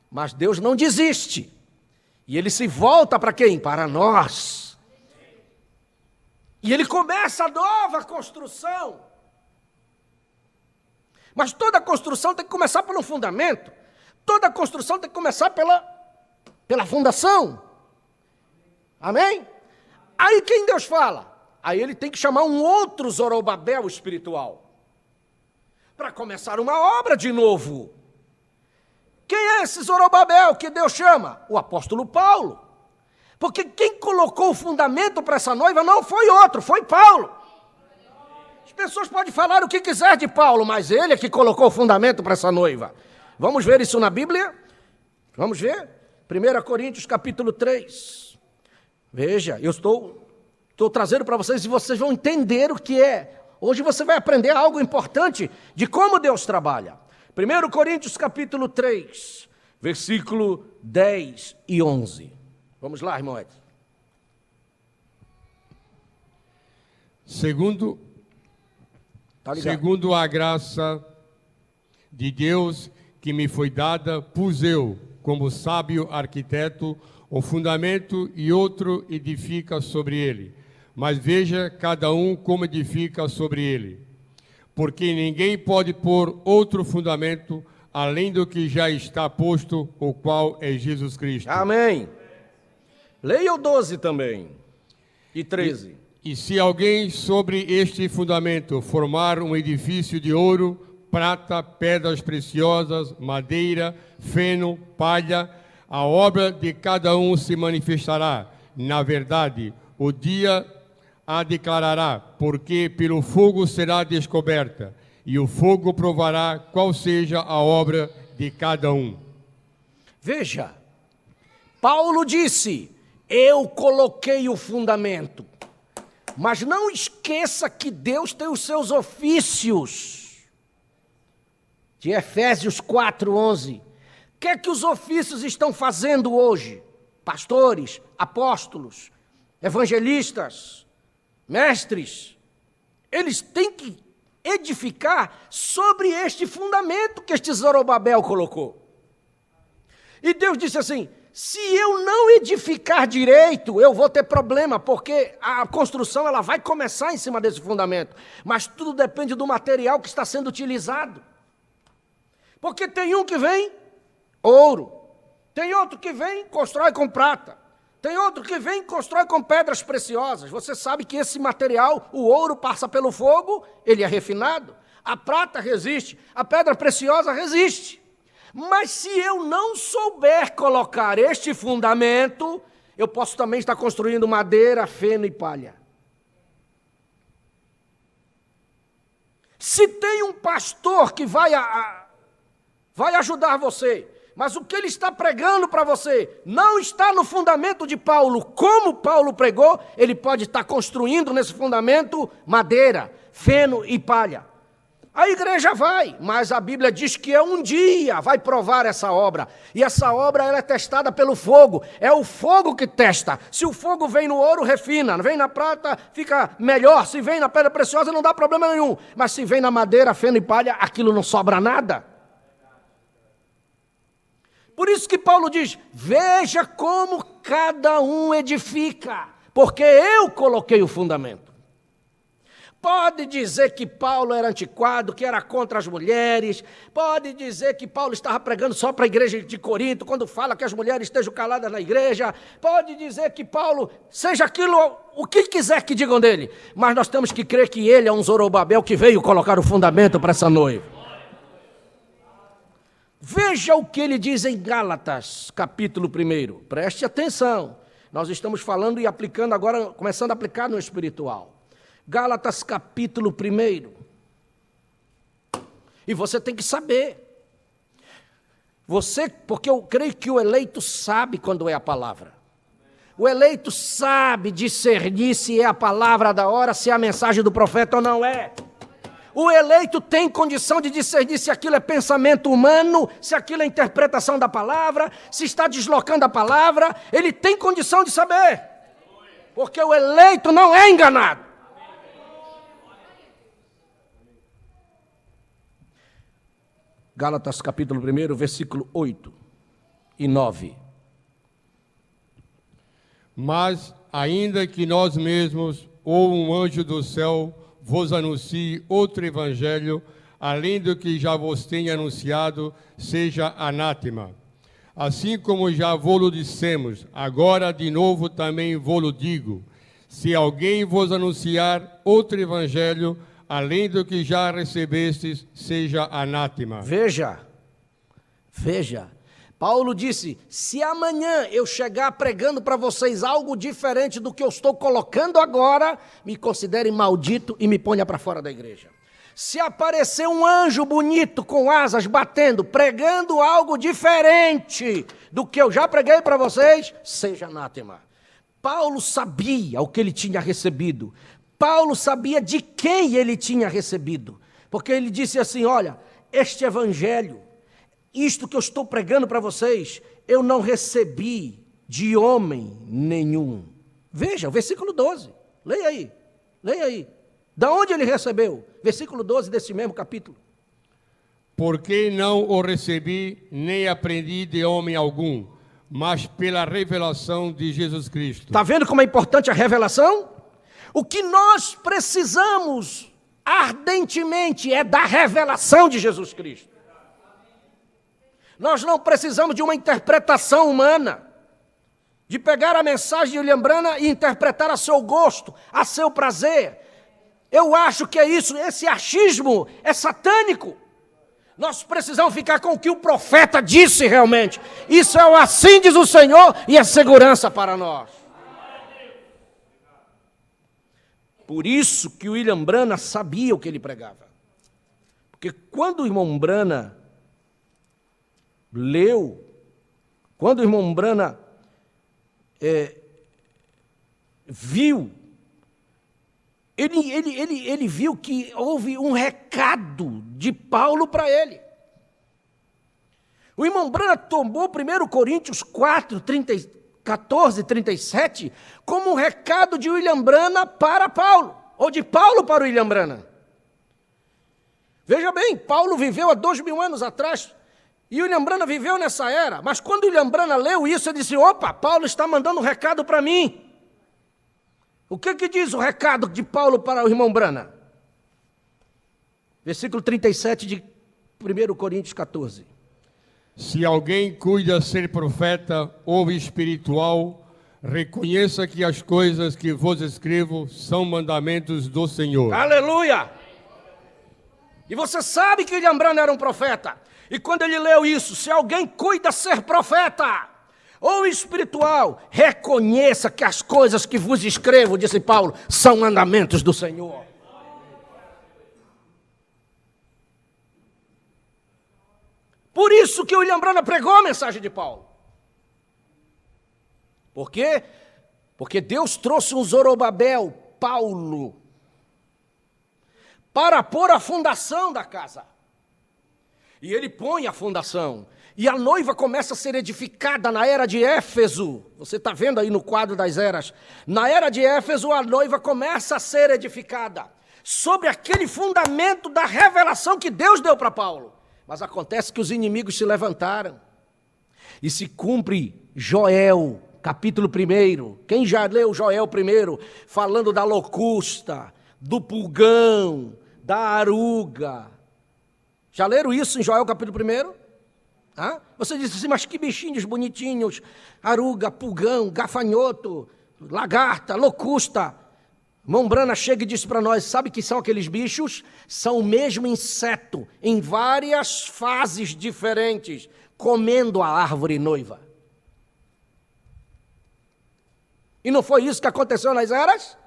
Mas Deus não desiste, e ele se volta para quem? Para nós. E ele começa a nova construção. Mas toda construção tem que começar pelo fundamento. Toda construção tem que começar pela fundação. Amém? Aí quem Deus fala? Aí ele tem que chamar um outro Zorobabel espiritual. Para começar uma obra de novo. Quem é esse Zorobabel que Deus chama? O apóstolo Paulo. Porque quem colocou o fundamento para essa noiva não foi outro, foi Paulo. As pessoas podem falar o que quiser de Paulo, mas ele é que colocou o fundamento para essa noiva. Vamos ver isso na Bíblia? Vamos ver? 1 Coríntios capítulo 3. Veja, eu estou trazendo para vocês e vocês vão entender o que é. Hoje você vai aprender algo importante de como Deus trabalha. 1 Coríntios capítulo 3, versículo 10 e 11. Vamos lá, irmão Edson. Segundo a graça de Deus que me foi dada, pus eu, como sábio arquiteto, o fundamento e outro edifica sobre ele. Mas veja cada um como edifica sobre ele. Porque ninguém pode pôr outro fundamento além do que já está posto, o qual é Jesus Cristo. Amém. Leia o 12 também, e 13. E se alguém sobre este fundamento formar um edifício de ouro, prata, pedras preciosas, madeira, feno, palha, a obra de cada um se manifestará. Na verdade, o dia a declarará, porque pelo fogo será descoberta, e o fogo provará qual seja a obra de cada um. Veja, Paulo disse, eu coloquei o fundamento. Mas não esqueça que Deus tem os seus ofícios. De Efésios 4:11. O que é que os ofícios estão fazendo hoje? Pastores, apóstolos, evangelistas, mestres, eles têm que edificar sobre este fundamento que este Zorobabel colocou. E Deus disse assim: se eu não edificar direito, eu vou ter problema, porque a construção ela vai começar em cima desse fundamento. Mas tudo depende do material que está sendo utilizado. Porque tem um que vem ouro, tem outro que vem constrói com prata, tem outro que vem constrói com pedras preciosas. Você sabe que esse material, o ouro passa pelo fogo, ele é refinado, a prata resiste, a pedra preciosa resiste. Mas se eu não souber colocar este fundamento, eu posso também estar construindo madeira, feno e palha. Se tem um pastor que vai ajudar você, mas o que ele está pregando para você não está no fundamento de Paulo, como Paulo pregou, ele pode estar construindo nesse fundamento madeira, feno e palha. A igreja vai, mas a Bíblia diz que um dia vai provar essa obra. E essa obra ela é testada pelo fogo. É o fogo que testa. Se o fogo vem no ouro, refina. Vem na prata, fica melhor. Se vem na pedra preciosa, não dá problema nenhum. Mas se vem na madeira, feno e palha, aquilo não sobra nada. Por isso que Paulo diz: veja como cada um edifica, porque eu coloquei o fundamento. Pode dizer que Paulo era antiquado, que era contra as mulheres, pode dizer que Paulo estava pregando só para a igreja de Corinto, quando fala que as mulheres estejam caladas na igreja, pode dizer que Paulo, seja aquilo, o que quiser que digam dele, mas nós temos que crer que ele é um Zorobabel que veio colocar o fundamento para essa noiva. Veja o que ele diz em Gálatas, capítulo 1. Preste atenção. Nós estamos falando e aplicando agora, começando a aplicar no espiritual. Gálatas, capítulo 1. E você tem que saber. Porque eu creio que o eleito sabe quando é a palavra. O eleito sabe discernir se é a palavra da hora, se é a mensagem do profeta ou não é. O eleito tem condição de discernir se aquilo é pensamento humano, se aquilo é interpretação da palavra, se está deslocando a palavra, ele tem condição de saber, porque o eleito não é enganado. Gálatas capítulo 1, versículo 8 e 9. Mas, ainda que nós mesmos, ou um anjo do céu, vos anuncie outro evangelho, além do que já vos tenho anunciado, seja anátema. Assim como já vô-lo dissemos, agora de novo também vô-lo digo, se alguém vos anunciar outro evangelho, além do que já recebestes, seja anátema. Veja, Paulo disse, se amanhã eu chegar pregando para vocês algo diferente do que eu estou colocando agora, me considerem maldito e me ponha para fora da igreja. Se aparecer um anjo bonito com asas batendo, pregando algo diferente do que eu já preguei para vocês, seja anátema. Paulo sabia o que ele tinha recebido. Paulo sabia de quem ele tinha recebido. Porque ele disse assim, olha, este evangelho, isto que eu estou pregando para vocês, eu não recebi de homem nenhum. Veja, o versículo 12. Leia aí. Da onde ele recebeu? Versículo 12 desse mesmo capítulo. Porque não o recebi, nem aprendi de homem algum, mas pela revelação de Jesus Cristo. Está vendo como é importante a revelação? O que nós precisamos ardentemente é da revelação de Jesus Cristo. Nós não precisamos de uma interpretação humana, de pegar a mensagem de William Branham e interpretar a seu gosto, a seu prazer. Eu acho que é isso, esse achismo é satânico. Nós precisamos ficar com o que o profeta disse realmente. Isso é o assim diz o Senhor e é segurança para nós. Por isso que o William Branham sabia o que ele pregava. Porque quando o irmão Branham leu, quando o irmão Branham viu ele viu que houve um recado de Paulo para ele. O irmão Branham tomou 1 Coríntios 4, 14, 37, como um recado de William Branham para Paulo, ou de Paulo para William Branham. Veja bem, Paulo viveu há 2000 anos atrás, e William Branham viveu nessa era, mas quando William Branham leu isso, ele disse, opa, Paulo está mandando um recado para mim. O que diz o recado de Paulo para o irmão Branham? Versículo 37 de 1 Coríntios 14. Se alguém cuida ser profeta ou espiritual, reconheça que as coisas que vos escrevo são mandamentos do Senhor. Aleluia! E você sabe que William Branham era um profeta. E quando ele leu isso, se alguém cuida ser profeta ou espiritual, reconheça que as coisas que vos escrevo, disse Paulo, são mandamentos do Senhor. Por isso que William Branham pregou a mensagem de Paulo. Por quê? Porque Deus trouxe um Zorobabel, Paulo, para pôr a fundação da casa. E ele põe a fundação. E a noiva começa a ser edificada na era de Éfeso. Você está vendo aí no quadro das eras. Na era de Éfeso, a noiva começa a ser edificada sobre aquele fundamento da revelação que Deus deu para Paulo. Mas acontece que os inimigos se levantaram. E se cumpre Joel, capítulo 1. Quem já leu Joel 1? Falando da locusta, do pulgão, da aruga. Já leram isso em Joel capítulo 1? Você disse assim, mas que bichinhos bonitinhos, aruga, pulgão, gafanhoto, lagarta, locusta. Irmão Branham chega e diz para nós, sabe que são aqueles bichos? São o mesmo inseto, em várias fases diferentes, comendo a árvore noiva. E não foi isso que aconteceu nas eras?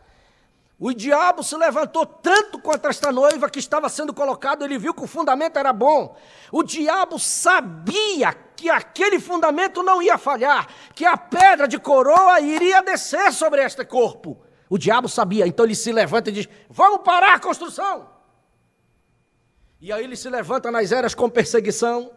O diabo se levantou tanto contra esta noiva que estava sendo colocado, ele viu que o fundamento era bom. O diabo sabia que aquele fundamento não ia falhar, que a pedra de coroa iria descer sobre este corpo. O diabo sabia, então ele se levanta e diz, vamos parar a construção. E aí ele se levanta nas eras com perseguição,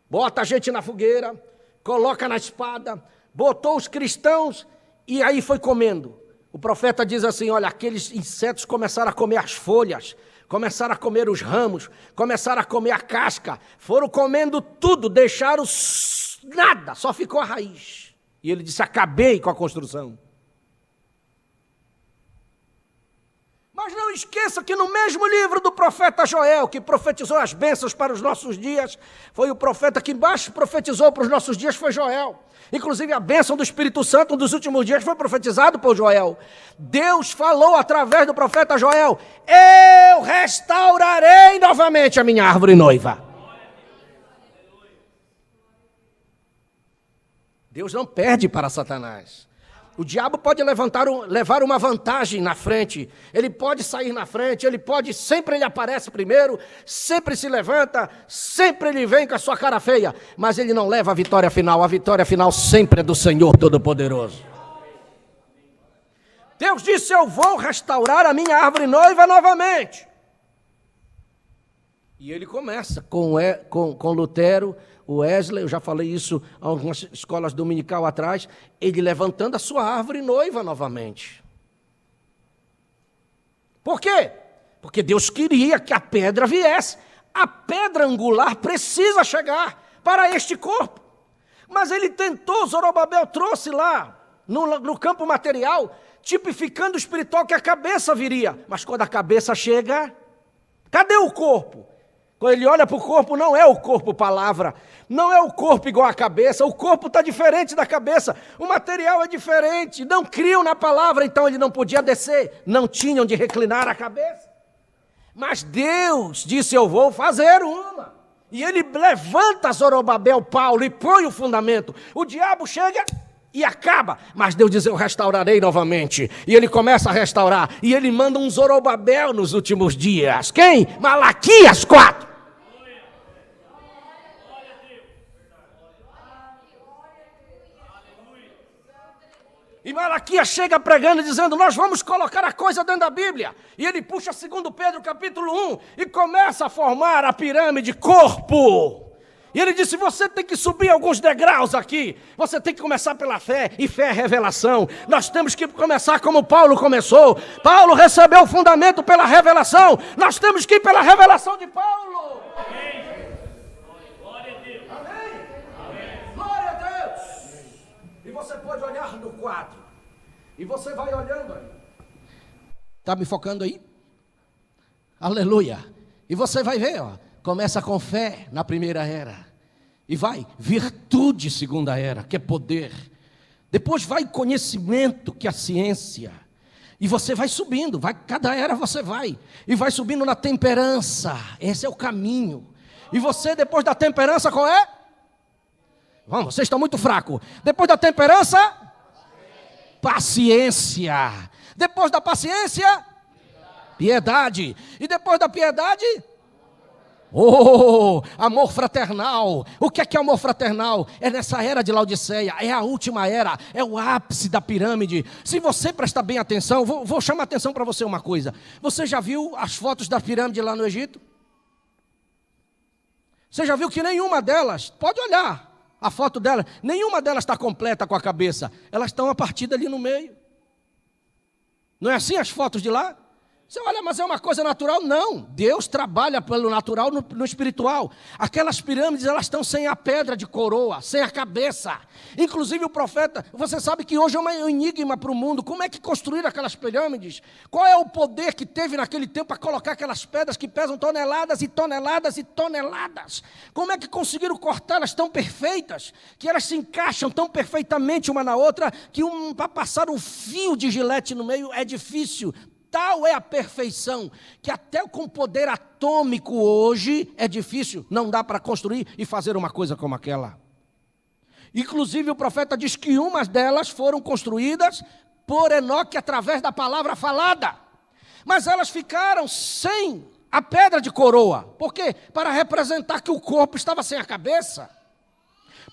bota a gente na fogueira, coloca na espada, botou os cristãos e aí foi comendo. O profeta diz assim, olha, aqueles insetos começaram a comer as folhas, começaram a comer os ramos, começaram a comer a casca, foram comendo tudo, deixaram nada, só ficou a raiz. E ele disse, acabei com a construção. Mas não esqueça que no mesmo livro do profeta Joel, que profetizou as bênçãos para os nossos dias, foi o profeta que mais profetizou para os nossos dias, foi Joel. Inclusive a bênção do Espírito Santo dos últimos dias foi profetizado por Joel. Deus falou através do profeta Joel, eu restaurarei novamente a minha árvore noiva. Deus não perde para Satanás. O diabo pode levar uma vantagem na frente, ele pode sair na frente, sempre ele aparece primeiro, sempre se levanta, sempre ele vem com a sua cara feia, mas ele não leva a vitória final sempre é do Senhor Todo-Poderoso. Deus disse, eu vou restaurar a minha árvore noiva novamente. E ele começa com Lutero, o Wesley, eu já falei isso há algumas escolas dominical atrás, ele levantando a sua árvore noiva novamente. Por quê? Porque Deus queria que a pedra viesse. A pedra angular precisa chegar para este corpo. Mas ele tentou, Zorobabel trouxe lá, no campo material, tipificando o espiritual que a cabeça viria. Mas quando a cabeça chega, cadê o corpo? Quando ele olha para o corpo, não é o corpo palavra, não é o corpo igual à cabeça, o corpo está diferente da cabeça, o material é diferente, não criam na palavra, então ele não podia descer, não tinham de reclinar a cabeça. Mas Deus disse, eu vou fazer uma. E ele levanta Zorobabel, Paulo, e põe o fundamento. O diabo chega e acaba, mas Deus diz, eu restaurarei novamente. E ele começa a restaurar, e ele manda um Zorobabel nos últimos dias. Quem? Malaquias 4. E Malaquias chega pregando, dizendo, nós vamos colocar a coisa dentro da Bíblia. E ele puxa 2 Pedro capítulo 1 e começa a formar a pirâmide corpo. E ele disse, você tem que subir alguns degraus aqui. Você tem que começar pela fé, e fé é revelação. Nós temos que começar como Paulo começou. Paulo recebeu o fundamento pela revelação. Nós temos que ir pela revelação de Paulo. Amém. Glória a Deus. Amém. Glória a Deus. E você pode olhar no quadro. E você vai olhando aí. Está me focando aí? Aleluia. E você vai ver, ó. Começa com fé na primeira era. E vai virtude, segunda era, que é poder. Depois vai conhecimento, que é a ciência. E você vai subindo, cada era você vai. E vai subindo na temperança. Esse é o caminho. E você, depois da temperança, qual é? Vamos, vocês estão muito fracos. Depois da temperança, paciência. Depois da paciência, piedade. E depois da piedade, amor fraternal. O que é amor fraternal? É nessa era de Laodiceia, é a última era, é o ápice da pirâmide. Se você prestar bem atenção, vou chamar atenção para você uma coisa. Você já viu as fotos da pirâmide lá no Egito? Você já viu que nenhuma delas, pode olhar a foto delas, nenhuma delas está completa com a cabeça. Elas estão a partir ali no meio. Não é assim as fotos de lá? Você olha, mas é uma coisa natural? Não, Deus trabalha pelo natural no espiritual. Aquelas pirâmides, elas estão sem a pedra de coroa, sem a cabeça. Inclusive o profeta, você sabe que hoje é um enigma para o mundo. Como é que construíram aquelas pirâmides? Qual é o poder que teve naquele tempo para colocar aquelas pedras que pesam toneladas e toneladas e toneladas? Como é que conseguiram cortá-las tão perfeitas, que elas se encaixam tão perfeitamente uma na outra, que para passar um fio de gilete no meio é difícil. Tal é a perfeição, que até com poder atômico hoje é difícil, não dá para construir e fazer uma coisa como aquela. Inclusive o profeta diz que umas delas foram construídas por Enoque através da palavra falada. Mas elas ficaram sem a pedra de coroa. Por quê? Para representar que o corpo estava sem a cabeça.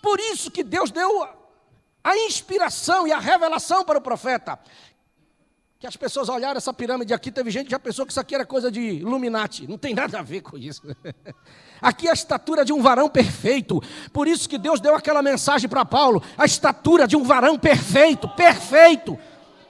Por isso que Deus deu a inspiração e a revelação para o profeta. Que as pessoas olharam essa pirâmide aqui, teve gente que já pensou que isso aqui era coisa de Illuminati. Não tem nada a ver com isso. Aqui é a estatura de um varão perfeito. Por isso que Deus deu aquela mensagem para Paulo. A estatura de um varão perfeito, perfeito.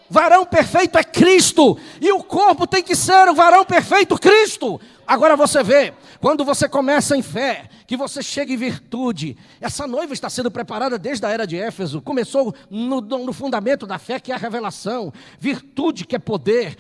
Varão perfeito é Cristo. E o corpo tem que ser o varão perfeito, Cristo. Agora você vê, quando você começa em fé, que você chega em virtude. Essa noiva está sendo preparada desde a era de Éfeso. Começou no fundamento da fé, que é a revelação. Virtude, que é poder.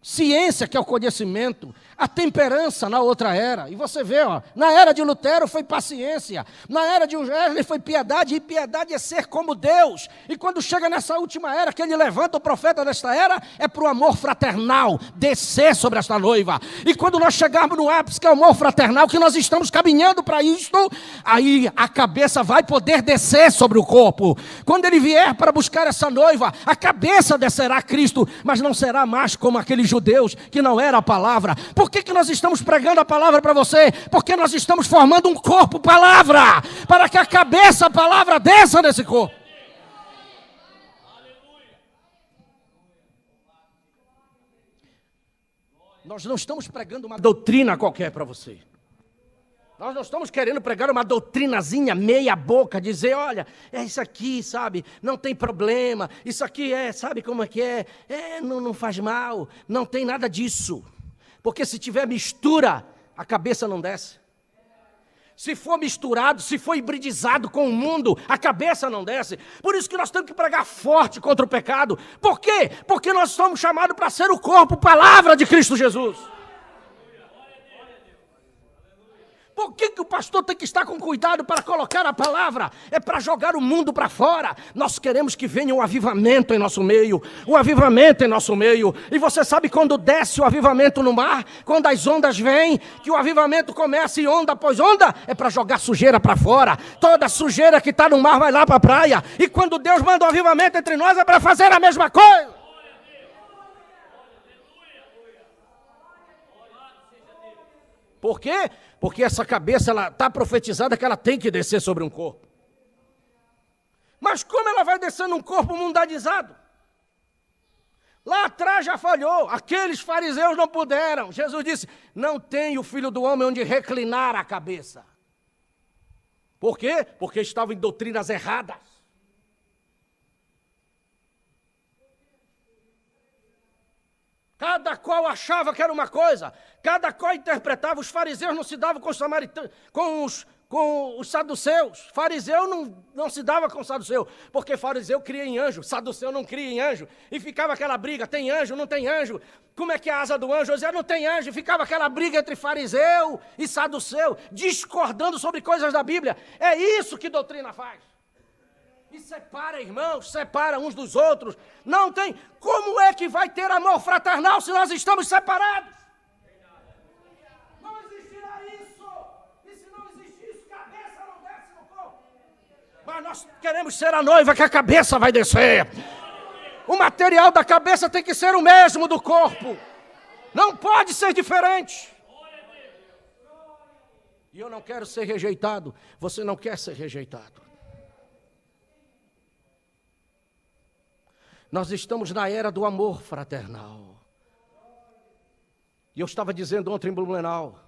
Ciência, que é o conhecimento. A temperança na outra era. E você vê, ó, na era de Lutero foi paciência. Na era de Wesley foi piedade. E piedade é ser como Deus. E quando chega nessa última era, que ele levanta o profeta desta era, é para o amor fraternal descer sobre esta noiva. E quando nós chegarmos no ápice, que é o amor fraternal, que nós estamos caminhando para isto, aí a cabeça vai poder descer sobre o corpo. Quando ele vier para buscar essa noiva, a cabeça descerá a Cristo, mas não será mais como aqueles judeus que não era a palavra. Por que nós estamos pregando a palavra para você? Porque nós estamos formando um corpo palavra, para que a cabeça, a palavra, desça nesse corpo. Nós não estamos pregando uma doutrina qualquer para você. Nós não estamos querendo pregar uma doutrinazinha meia boca, dizer, olha, é isso aqui, sabe, não tem problema, isso aqui sabe como é que é, não faz mal, não tem nada disso. Porque se tiver mistura, a cabeça não desce. Se for misturado, se for hibridizado com o mundo, a cabeça não desce. Por isso que nós temos que pregar forte contra o pecado. Por quê? Porque nós somos chamados para ser o corpo, palavra de Cristo Jesus. Por que o pastor tem que estar com cuidado para colocar a palavra? É para jogar o mundo para fora. Nós queremos que venha um avivamento em nosso meio. Um avivamento em nosso meio. E você sabe quando desce o avivamento no mar? Quando as ondas vêm, que o avivamento começa e onda após onda, é para jogar sujeira para fora. Toda sujeira que está no mar vai lá para a praia. E quando Deus manda o avivamento entre nós, é para fazer a mesma coisa. Por quê? Porque essa cabeça ela está profetizada que ela tem que descer sobre um corpo. Mas como ela vai descer num corpo mundanizado? Lá atrás já falhou, aqueles fariseus não puderam. Jesus disse, não tem o Filho do Homem onde reclinar a cabeça. Por quê? Porque estavam em doutrinas erradas. Cada qual achava que era uma coisa, cada qual interpretava. Os fariseus não se davam com os samaritanos, com os saduceus. Fariseu não se dava com o saduceu, porque fariseu cria em anjo, saduceu não cria em anjo. E ficava aquela briga, tem anjo, não tem anjo. Como é que é a asa do anjo? Eu dizia, não tem anjo. E ficava aquela briga entre fariseu e saduceu, discordando sobre coisas da Bíblia. É isso que doutrina faz. E separa, irmãos, separa uns dos outros. Não tem. Como é que vai ter amor fraternal se nós estamos separados? Não existirá isso. E se não existe isso, cabeça não desce no corpo. Mas nós queremos ser a noiva que a cabeça vai descer. O material da cabeça tem que ser o mesmo do corpo. Não pode ser diferente. E eu não quero ser rejeitado. Você não quer ser rejeitado. Nós estamos na era do amor fraternal. E eu estava dizendo ontem em Blumenau,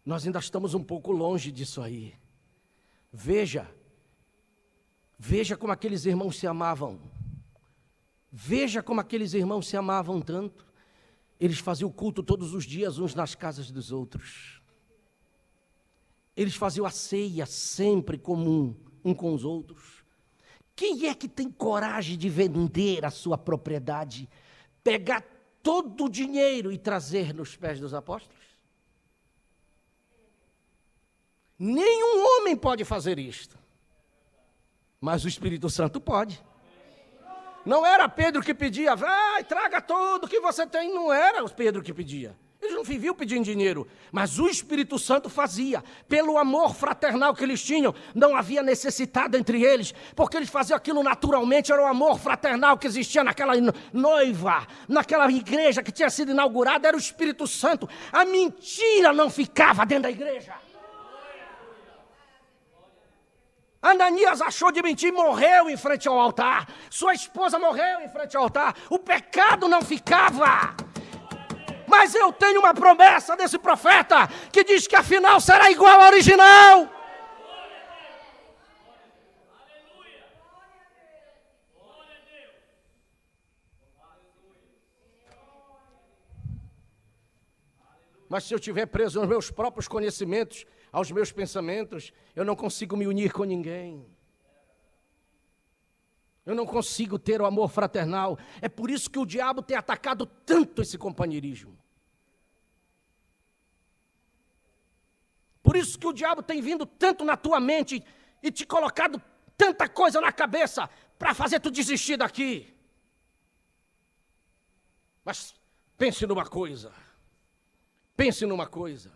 nós ainda estamos um pouco longe disso aí. Veja como aqueles irmãos se amavam. Veja como aqueles irmãos se amavam tanto. Eles faziam o culto todos os dias, uns nas casas dos outros. Eles faziam a ceia sempre comum, um com os outros. Quem é que tem coragem de vender a sua propriedade, pegar todo o dinheiro e trazer nos pés dos apóstolos? Nenhum homem pode fazer isto, mas o Espírito Santo pode. Não era Pedro que pedia, vai, traga tudo que você tem, não era o Pedro que pedia. Eles não viviam pedindo dinheiro, mas o Espírito Santo fazia. Pelo amor fraternal que eles tinham, não havia necessidade entre eles, porque eles faziam aquilo naturalmente, era o amor fraternal que existia naquela noiva, naquela igreja que tinha sido inaugurada, era o Espírito Santo. A mentira não ficava dentro da igreja. Ananias achou de mentir e morreu em frente ao altar. Sua esposa morreu em frente ao altar. O pecado não ficava. Mas eu tenho uma promessa desse profeta que diz que afinal será igual ao original. Mas se eu estiver preso aos meus próprios conhecimentos, aos meus pensamentos, eu não consigo me unir com ninguém. Eu não consigo ter o amor fraternal. É por isso que o diabo tem atacado tanto esse companheirismo. Por isso que o diabo tem vindo tanto na tua mente e te colocado tanta coisa na cabeça para fazer tu desistir daqui. Mas pense numa coisa. Pense numa coisa.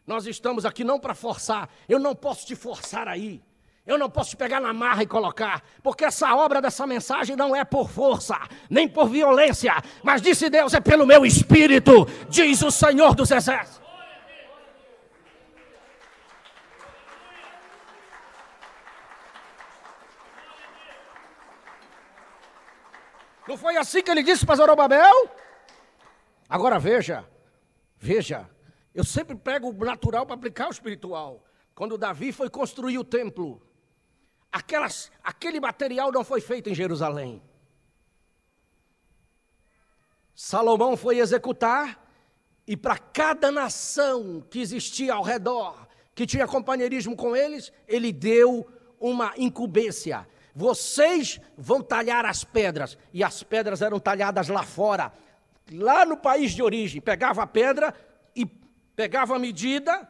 Nós estamos aqui não para forçar. Eu não posso te forçar aí. Eu não posso te pegar na marra e colocar, porque essa obra dessa mensagem não é por força, nem por violência, mas disse Deus, é pelo meu Espírito, diz o Senhor dos Exércitos. Não foi assim que ele disse para Zorobabel? Agora veja, eu sempre pego o natural para aplicar o espiritual. Quando Davi foi construir o templo, aquele material não foi feito em Jerusalém. Salomão foi executar, e para cada nação que existia ao redor, que tinha companheirismo com eles, ele deu uma incumbência. Vocês vão talhar as pedras, e as pedras eram talhadas lá fora, lá no país de origem. Pegava a pedra e pegava a medida,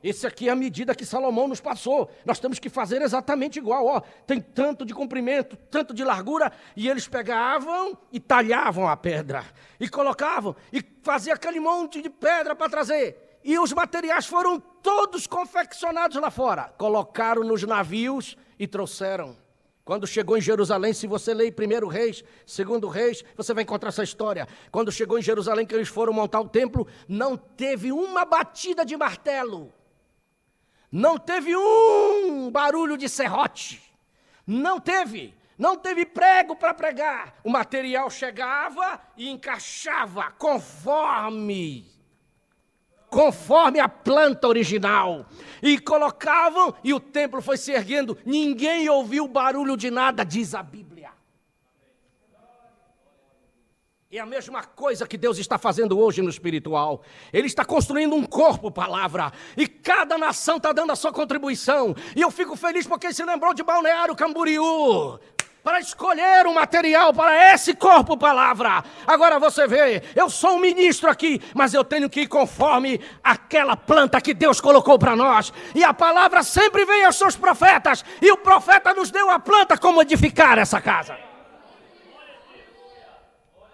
esse aqui é a medida que Salomão nos passou. Nós temos que fazer exatamente igual. Tem tanto de comprimento, tanto de largura. E eles pegavam e talhavam a pedra. E colocavam, e faziam aquele monte de pedra para trazer. E os materiais foram todos confeccionados lá fora. Colocaram nos navios e trouxeram. Quando chegou em Jerusalém, se você ler 1 Reis, 2 Reis, você vai encontrar essa história. Quando chegou em Jerusalém, que eles foram montar o templo, não teve uma batida de martelo. Não teve um barulho de serrote. Não teve. não teve prego para pregar. O material chegava e encaixava conforme a planta original. E colocavam, e o templo foi se erguendo. Ninguém ouviu barulho de nada, diz a Bíblia. É a mesma coisa que Deus está fazendo hoje no espiritual. Ele está construindo um corpo, palavra. E cada nação está dando a sua contribuição. E eu fico feliz porque ele se lembrou de Balneário Camboriú, para escolher um material para esse corpo, palavra. Agora você vê, eu sou um ministro aqui, mas eu tenho que ir conforme aquela planta que Deus colocou para nós. E a palavra sempre vem aos seus profetas. E o profeta nos deu a planta como edificar essa casa.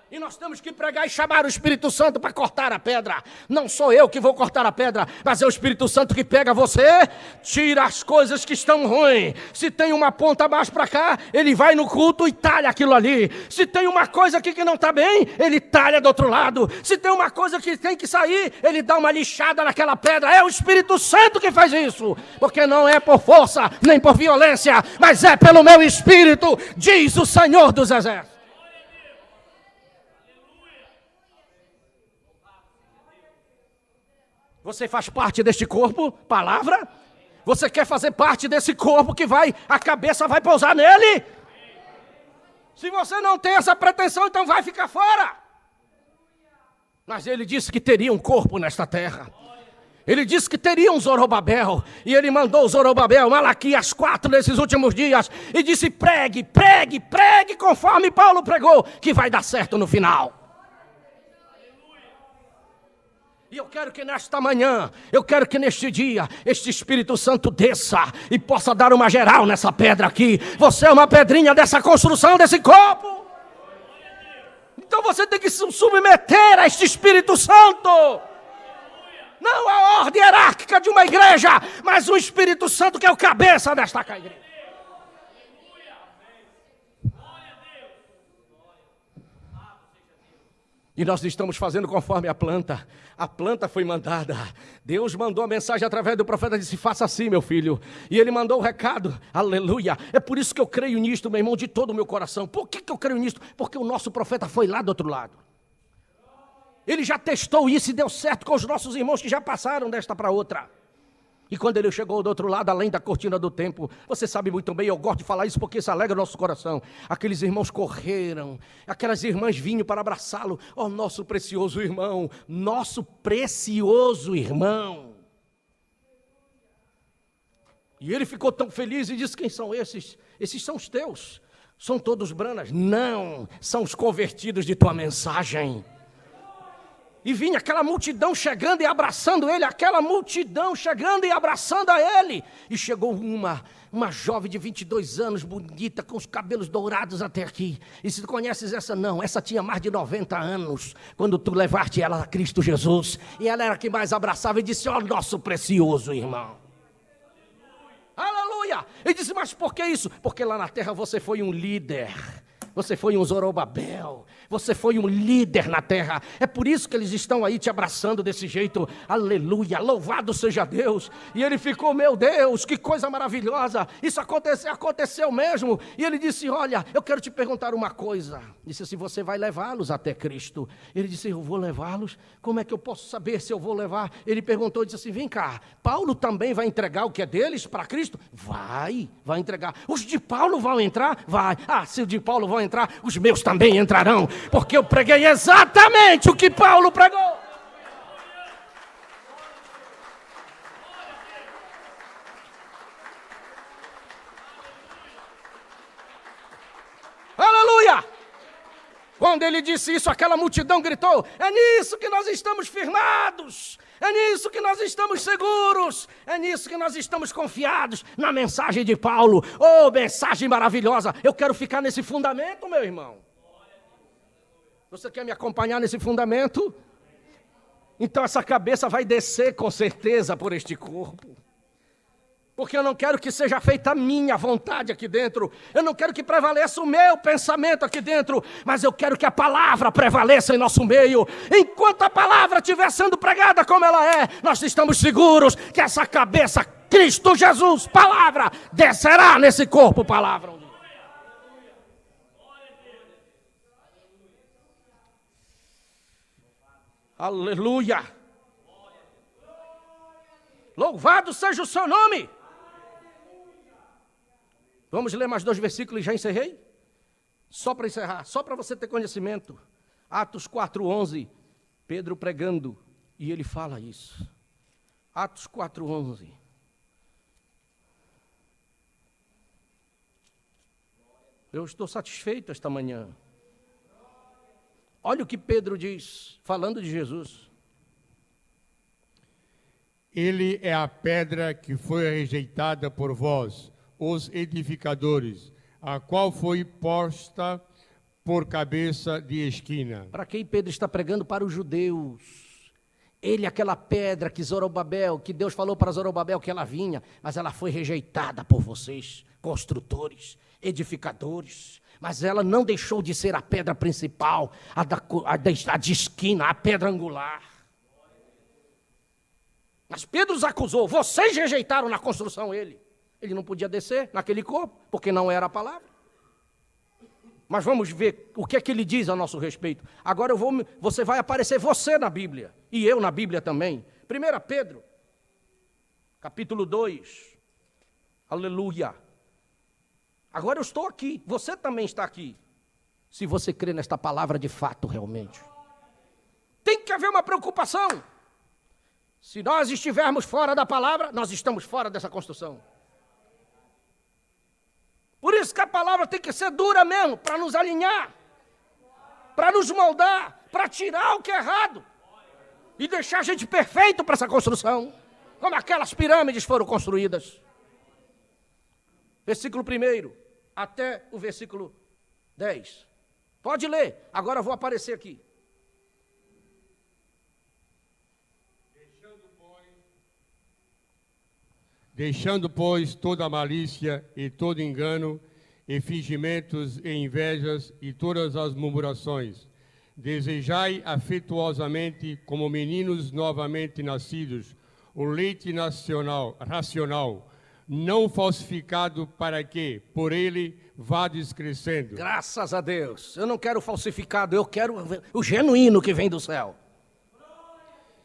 E nós temos que pregar e chamar o Espírito Santo para cortar a pedra. Não sou eu que vou cortar a pedra, mas é o Espírito Santo que pega você, tira as coisas que estão ruins. Se tem uma ponta mais para cá, ele vai no culto e talha aquilo ali. Se tem uma coisa aqui que não está bem, ele talha do outro lado. Se tem uma coisa que tem que sair, ele dá uma lixada naquela pedra. É o Espírito Santo que faz isso, porque não é por força, nem por violência, mas é pelo meu Espírito, diz o Senhor dos Exércitos. Você faz parte deste corpo, palavra? Você quer fazer parte desse corpo que a cabeça vai pousar nele? Se você não tem essa pretensão, então vai ficar fora. Mas ele disse que teria um corpo nesta terra. Ele disse que teria um Zorobabel. E ele mandou o Zorobabel, Malaquias 4, nesses últimos dias. E disse, pregue, pregue, pregue, conforme Paulo pregou, que vai dar certo no final. E eu quero que nesta manhã, eu quero que neste dia, este Espírito Santo desça e possa dar uma geral nessa pedra aqui. Você é uma pedrinha dessa construção, desse corpo. Então você tem que se submeter a este Espírito Santo. Não a ordem hierárquica de uma igreja, mas o Espírito Santo que é o cabeça desta igreja. E nós estamos fazendo conforme a planta. A planta foi mandada. Deus mandou a mensagem através do profeta e disse, faça assim, meu filho. E ele mandou o recado. Aleluia. É por isso que eu creio nisto, meu irmão, de todo o meu coração. Por que eu creio nisto? Porque o nosso profeta foi lá do outro lado. Ele já testou isso e deu certo com os nossos irmãos que já passaram desta para outra. E quando ele chegou do outro lado, além da cortina do templo, você sabe muito bem, eu gosto de falar isso porque isso alegra o nosso coração. Aqueles irmãos correram, aquelas irmãs vinham para abraçá-lo. Oh, nosso precioso irmão, nosso precioso irmão. E ele ficou tão feliz e disse, quem são esses? Esses são os teus. São todos branas? Não, são os convertidos de tua mensagem. E vinha aquela multidão chegando e abraçando ele, aquela multidão chegando e abraçando a ele. E chegou uma jovem de 22 anos, bonita, com os cabelos dourados até aqui. E se tu conheces essa, não, essa tinha mais de 90 anos, quando tu levaste ela a Cristo Jesus. E ela era a que mais abraçava e disse, ó, nosso precioso irmão. Aleluia! Ele disse, mas por que isso? Porque lá na terra você foi um líder. Você foi um Zorobabel, você foi um líder na terra. É por isso que eles estão aí te abraçando desse jeito. Aleluia, louvado seja Deus. E ele ficou, meu Deus, que coisa maravilhosa. Isso aconteceu mesmo. E ele disse, olha, eu quero te perguntar uma coisa. Disse assim, você vai levá-los até Cristo? Ele disse, eu vou levá-los? Como é que eu posso saber se eu vou levar? Ele perguntou, disse assim, vem cá, Paulo também vai entregar o que é deles para Cristo? Vai entregar. Os de Paulo vão entrar? Vai. Ah, se os de Paulo vão entrar, os meus também entrarão, porque eu preguei exatamente o que Paulo pregou. Aleluia! Quando ele disse isso, aquela multidão gritou, é nisso que nós estamos firmados, é nisso que nós estamos seguros, é nisso que nós estamos confiados, na mensagem de Paulo. Oh, mensagem maravilhosa, eu quero ficar nesse fundamento, meu irmão. Você quer me acompanhar nesse fundamento? Então essa cabeça vai descer com certeza por este corpo. Porque eu não quero que seja feita a minha vontade aqui dentro. Eu não quero que prevaleça o meu pensamento aqui dentro. Mas eu quero que a palavra prevaleça em nosso meio. Enquanto a palavra estiver sendo pregada como ela é, nós estamos seguros que essa cabeça, Cristo Jesus, palavra, descerá nesse corpo, palavra. Aleluia! Louvado seja o seu nome! Vamos ler mais 2 versículos e já encerrei? Só para encerrar, só para você ter conhecimento. Atos 4:11, Pedro pregando, e ele fala isso. Atos 4:11. Eu estou satisfeito esta manhã. Olha o que Pedro diz, falando de Jesus. Ele é a pedra que foi rejeitada por vós, os edificadores, a qual foi posta por cabeça de esquina. Para quem Pedro está pregando? Para os judeus. Ele é aquela pedra que Zorobabel, que Deus falou para Zorobabel que ela vinha, mas ela foi rejeitada por vocês, construtores, edificadores. Mas ela não deixou de ser a pedra principal, a de esquina, a pedra angular. Mas Pedro os acusou, vocês rejeitaram na construção ele. Ele não podia descer naquele corpo, porque não era a palavra. Mas vamos ver o que é que ele diz a nosso respeito. Agora você vai aparecer você na Bíblia, e eu na Bíblia também. 1 Pedro, capítulo 2. Aleluia. Agora eu estou aqui, você também está aqui. Se você crê nesta palavra de fato, realmente. Tem que haver uma preocupação. Se nós estivermos fora da palavra, nós estamos fora dessa construção. Por isso que a palavra tem que ser dura mesmo, para nos alinhar, para nos moldar, para tirar o que é errado e deixar a gente perfeito para essa construção, como aquelas pirâmides foram construídas. Versículo 1 até o versículo 10. Pode ler, agora eu vou aparecer aqui. Deixando, pois, toda a malícia e todo engano, e fingimentos e invejas e todas as murmurações, desejai afetuosamente, como meninos novamente nascidos, o leite racional, não falsificado, para que, por ele, vades crescendo. Graças a Deus. Eu não quero falsificado, eu quero o genuíno que vem do céu.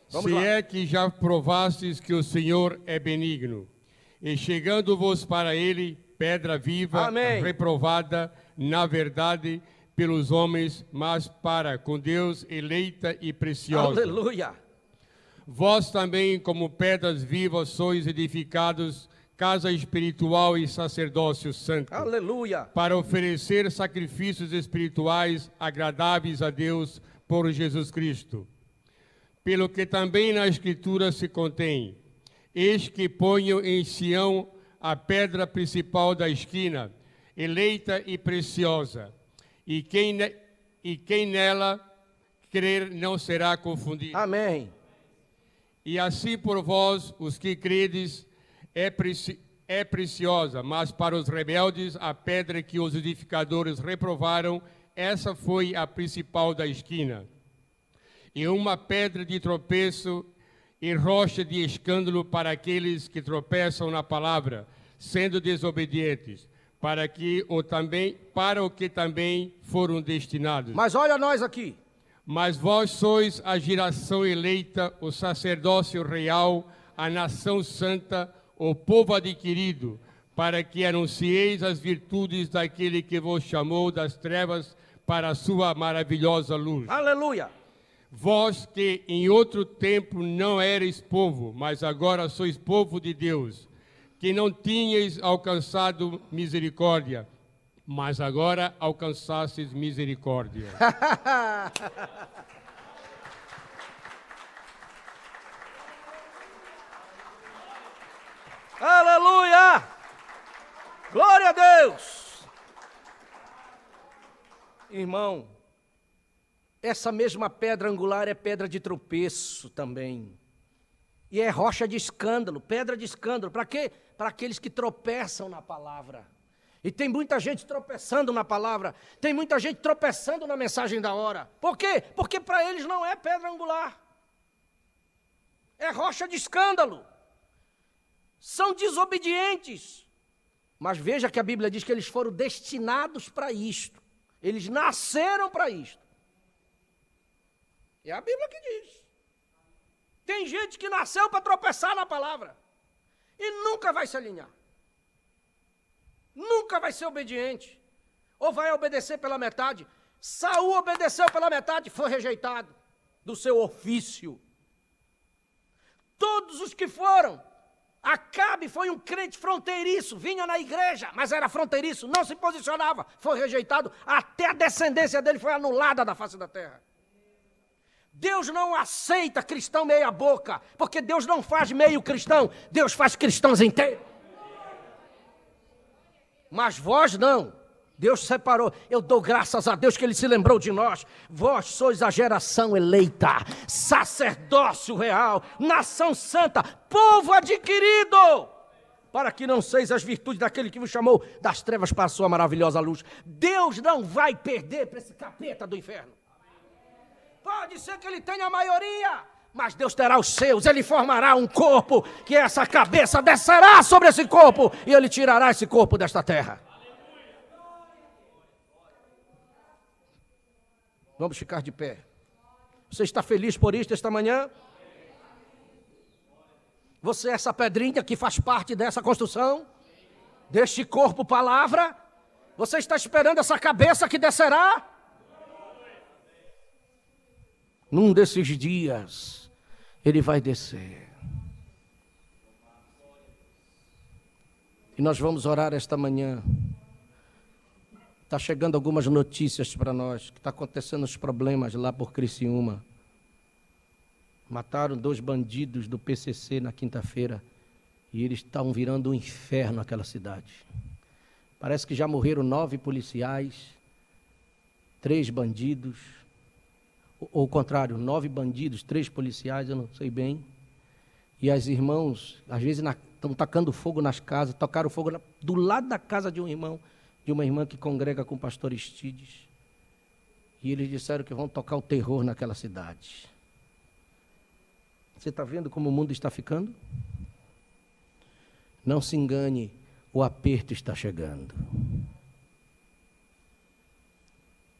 Vamos lá. É que já provastes que o Senhor é benigno, e chegando-vos para ele, pedra viva, Amém. Reprovada, na verdade, pelos homens, mas para com Deus eleita e preciosa. Aleluia. Vós também, como pedras vivas, sois edificados, casa espiritual e sacerdócio santo. Aleluia. Para oferecer sacrifícios espirituais agradáveis a Deus por Jesus Cristo. Pelo que também na Escritura se contém: eis que ponho em Sião a pedra principal da esquina, eleita e preciosa, e quem nela crer não será confundido. Amém. E assim por vós, os que credes, é preciosa, mas para os rebeldes, a pedra que os edificadores reprovaram, essa foi a principal da esquina. E uma pedra de tropeço e rocha de escândalo para aqueles que tropeçam na palavra, sendo desobedientes, para o que também foram destinados. Mas olha nós aqui. Mas vós sois a geração eleita, o sacerdócio real, a nação santa, o povo adquirido, para que anuncieis as virtudes daquele que vos chamou das trevas para a sua maravilhosa luz. Aleluia. Vós que em outro tempo não erais povo, mas agora sois povo de Deus, que não tinhais alcançado misericórdia, mas agora alcançastes misericórdia. Aleluia! Glória a Deus! Irmão, essa mesma pedra angular é pedra de tropeço também. E é rocha de escândalo, pedra de escândalo. Para quê? Para aqueles que tropeçam na palavra. E tem muita gente tropeçando na palavra. Tem muita gente tropeçando na mensagem da hora. Por quê? Porque para eles não é pedra angular. É rocha de escândalo. São desobedientes. Mas veja que a Bíblia diz que eles foram destinados para isto. Eles nasceram para isto. É a Bíblia que diz. Tem gente que nasceu para tropeçar na palavra e nunca vai se alinhar. Nunca vai ser obediente. Ou vai obedecer pela metade. Saul obedeceu pela metade, foi rejeitado do seu ofício. Todos os que foram, Acabe foi um crente fronteiriço, vinha na igreja, mas era fronteiriço, não se posicionava, foi rejeitado, até a descendência dele foi anulada da face da terra. Deus não aceita cristão meia boca, porque Deus não faz meio cristão, Deus faz cristãos inteiros. Mas vós não. Deus separou. Eu dou graças a Deus que Ele se lembrou de nós. Vós sois a geração eleita, sacerdócio real, nação santa, povo adquirido, para que não seis as virtudes daquele que vos chamou das trevas para a sua maravilhosa luz. Deus não vai perder para esse capeta do inferno. Pode ser que ele tenha a maioria, mas Deus terá os seus. Ele formará um corpo, que essa cabeça descerá sobre esse corpo, e Ele tirará esse corpo desta terra. Vamos ficar de pé. Você está feliz por isto esta manhã? Você é essa pedrinha que faz parte dessa construção? Deste corpo palavra? Você está esperando essa cabeça que descerá? Num desses dias, ele vai descer. E nós vamos orar esta manhã. Está chegando algumas notícias para nós, que está acontecendo os problemas lá por Criciúma. Mataram 2 bandidos do PCC na quinta-feira, e eles estão virando um inferno aquela cidade. Parece que já morreram 9 policiais, 3 bandidos, ou ao contrário, 9 bandidos, 3 policiais, eu não sei bem. E as irmãos, às vezes, estão tacando fogo nas casas, tocaram fogo do lado da casa de um irmão, de uma irmã que congrega com o pastor Estides. E eles disseram que vão tocar o terror naquela cidade. Você está vendo como o mundo está ficando? Não se engane, o aperto está chegando.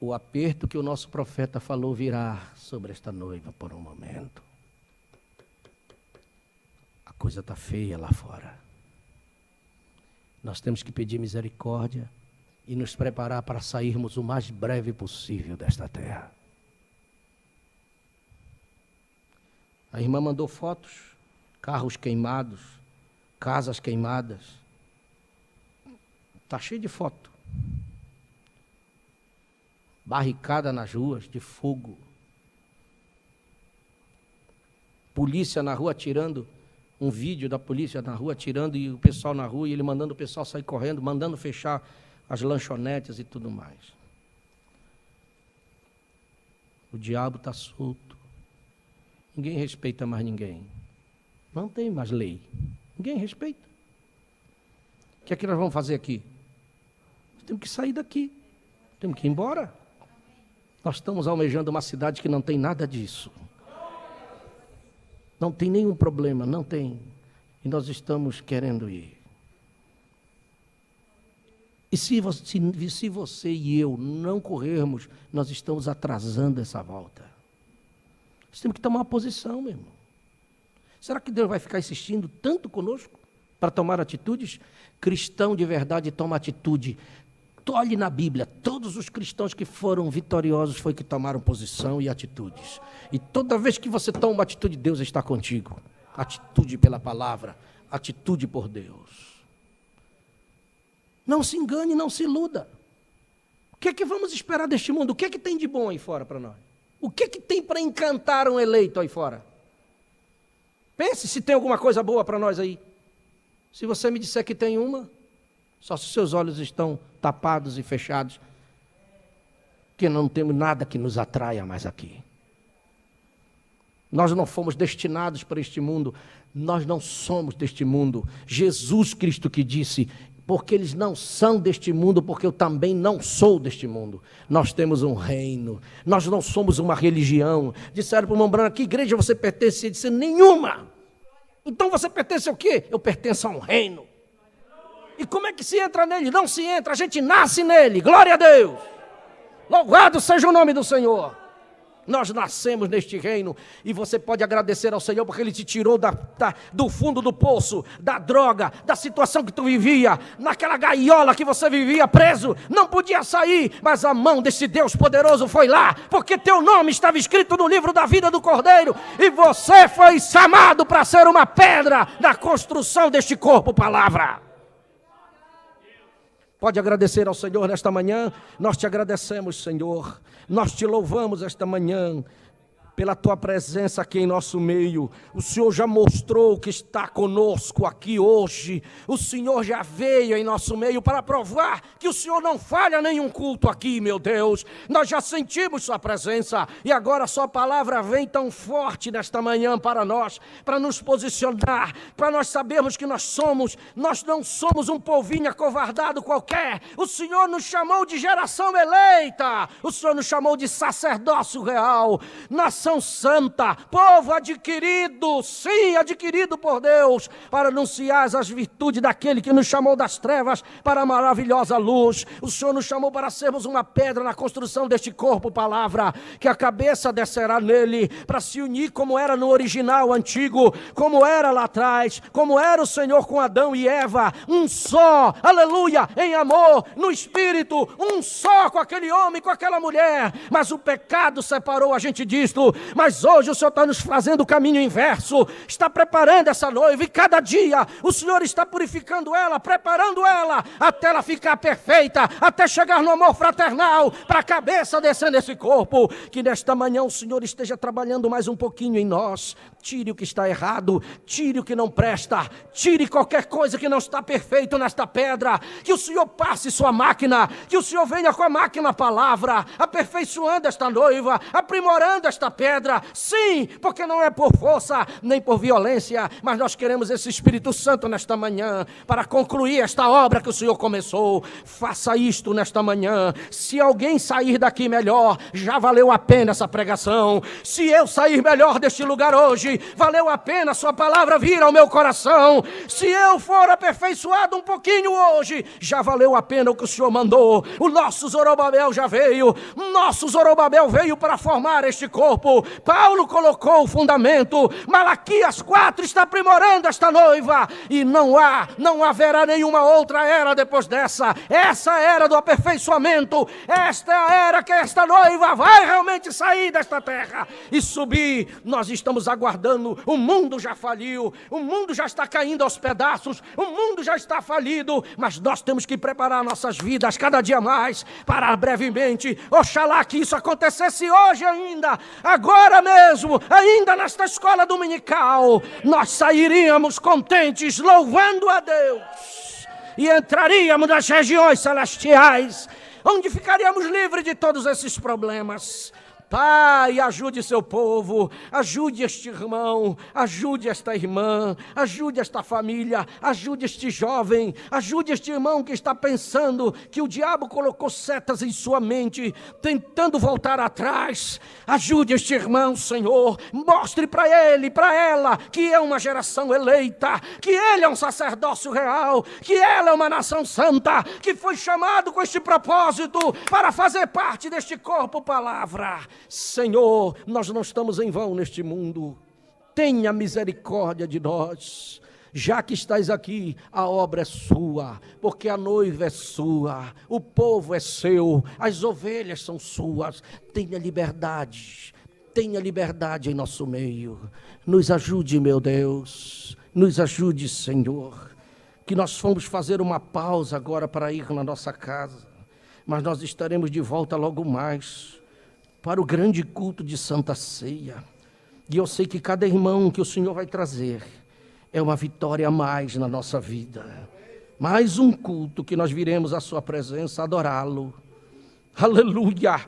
O aperto que o nosso profeta falou virá sobre esta noiva por um momento. A coisa está feia lá fora. Nós temos que pedir misericórdia e nos preparar para sairmos o mais breve possível desta terra. A irmã mandou fotos, carros queimados, casas queimadas. Está cheio de foto. Barricada nas ruas, de fogo. Polícia na rua atirando, um vídeo da polícia na rua atirando e o pessoal na rua, e ele mandando o pessoal sair correndo, mandando fechar as lanchonetes e tudo mais. O diabo está solto. Ninguém respeita mais ninguém. Não tem mais lei. Ninguém respeita. O que é que nós vamos fazer aqui? Nós temos que sair daqui. Temos que ir embora. Nós estamos almejando uma cidade que não tem nada disso. Não tem nenhum problema, não tem. E nós estamos querendo ir. E se você e eu não corrermos, nós estamos atrasando essa volta. Nós temos que tomar uma posição, meu irmão. Será que Deus vai ficar insistindo tanto conosco para tomar atitudes? Cristão de verdade toma atitude. Olhe na Bíblia, todos os cristãos que foram vitoriosos foi que tomaram posição e atitudes. E toda vez que você toma uma atitude, Deus está contigo. Atitude pela palavra, atitude por Deus. Não se engane, não se iluda. O que é que vamos esperar deste mundo? O que é que tem de bom aí fora para nós? O que é que tem para encantar um eleito aí fora? Pense se tem alguma coisa boa para nós aí. Se você me disser que tem uma, só se seus olhos estão tapados e fechados, que não temos nada que nos atraia mais aqui. Nós não fomos destinados para este mundo, nós não somos deste mundo. Jesus Cristo que disse, porque eles não são deste mundo, porque eu também não sou deste mundo. Nós temos um reino, nós não somos uma religião. Disseram para o irmão Branco, que igreja você pertence? Ele disse, nenhuma. Então você pertence ao quê? Eu pertenço a um reino. E como é que se entra nele? Não se entra, a gente nasce nele. Glória a Deus. Louvado seja o nome do Senhor. Nós nascemos neste reino e você pode agradecer ao Senhor porque Ele te tirou do fundo do poço, da droga, da situação que tu vivia, naquela gaiola que você vivia preso, não podia sair, mas a mão desse Deus poderoso foi lá, porque teu nome estava escrito no livro da vida do Cordeiro e você foi chamado para ser uma pedra na construção deste corpo, palavra. Pode agradecer ao Senhor nesta manhã. Nós te agradecemos, Senhor. Nós te louvamos esta manhã pela tua presença aqui em nosso meio. O Senhor já mostrou que está conosco aqui hoje. O Senhor já veio em nosso meio para provar que o Senhor não falha nenhum culto aqui, meu Deus. Nós já sentimos sua presença e agora sua palavra vem tão forte nesta manhã para nós, para nos posicionar, para nós sabermos que nós não somos um povinho acovardado qualquer. O Senhor nos chamou de geração eleita. O Senhor nos chamou de sacerdócio real. Nação santa, povo adquirido, sim, adquirido por Deus, para anunciar as virtudes daquele que nos chamou das trevas para a maravilhosa luz. O Senhor nos chamou para sermos uma pedra na construção deste corpo, palavra, que a cabeça descerá nele, para se unir como era no original antigo, como era lá atrás, como era o Senhor com Adão e Eva, um só, aleluia, em amor, no Espírito, um só com aquele homem, com aquela mulher, mas o pecado separou a gente disto. Mas hoje o Senhor está nos fazendo o caminho inverso, está preparando essa noiva e cada dia o Senhor está purificando ela, preparando ela até ela ficar perfeita, até chegar no amor fraternal, para a cabeça descer nesse corpo. Que nesta manhã o Senhor esteja trabalhando mais um pouquinho em nós. Tire o que está errado, tire o que não presta, tire qualquer coisa que não está perfeito nesta pedra. Que o Senhor passe sua máquina, que o Senhor venha com a máquina palavra, aperfeiçoando esta noiva, aprimorando esta pedra, sim, porque não é por força, nem por violência, mas nós queremos esse Espírito Santo nesta manhã, para concluir esta obra que o Senhor começou. Faça isto nesta manhã. Se alguém sair daqui melhor, já valeu a pena essa pregação. Se eu sair melhor deste lugar hoje, valeu a pena a sua palavra vir ao meu coração. Se eu for aperfeiçoado um pouquinho hoje, já valeu a pena o que o Senhor mandou. O nosso Zorobabel já veio, nosso Zorobabel veio para formar este corpo. Paulo colocou o fundamento, Malaquias 4 está aprimorando esta noiva, e não haverá nenhuma outra era depois dessa. Essa era do aperfeiçoamento, esta é a era que esta noiva vai realmente sair desta terra e subir. Nós estamos aguardando, o mundo já faliu, o mundo já está caindo aos pedaços, o mundo já está falido, mas nós temos que preparar nossas vidas cada dia mais, para brevemente, oxalá que isso acontecesse hoje ainda, agora mesmo, ainda nesta escola dominical, nós sairíamos contentes, louvando a Deus, e entraríamos nas regiões celestiais, onde ficaríamos livres de todos esses problemas. Pai, ajude seu povo, ajude este irmão, ajude esta irmã, ajude esta família, ajude este jovem, ajude este irmão que está pensando que o diabo colocou setas em sua mente, tentando voltar atrás. Ajude este irmão, Senhor, mostre para ele, para ela, que é uma geração eleita, que ele é um sacerdócio real, que ela é uma nação santa, que foi chamado com este propósito para fazer parte deste corpo, palavra. Senhor, nós não estamos em vão neste mundo, tenha misericórdia de nós, já que estás aqui, a obra é sua, porque a noiva é sua, o povo é seu, as ovelhas são suas, tenha liberdade em nosso meio, nos ajude, meu Deus, nos ajude, Senhor, que nós fomos fazer uma pausa agora para ir na nossa casa, mas nós estaremos de volta logo mais, para o grande culto de Santa Ceia, e eu sei que cada irmão que o Senhor vai trazer, é uma vitória a mais na nossa vida, mais um culto que nós viremos à sua presença, adorá-lo, aleluia,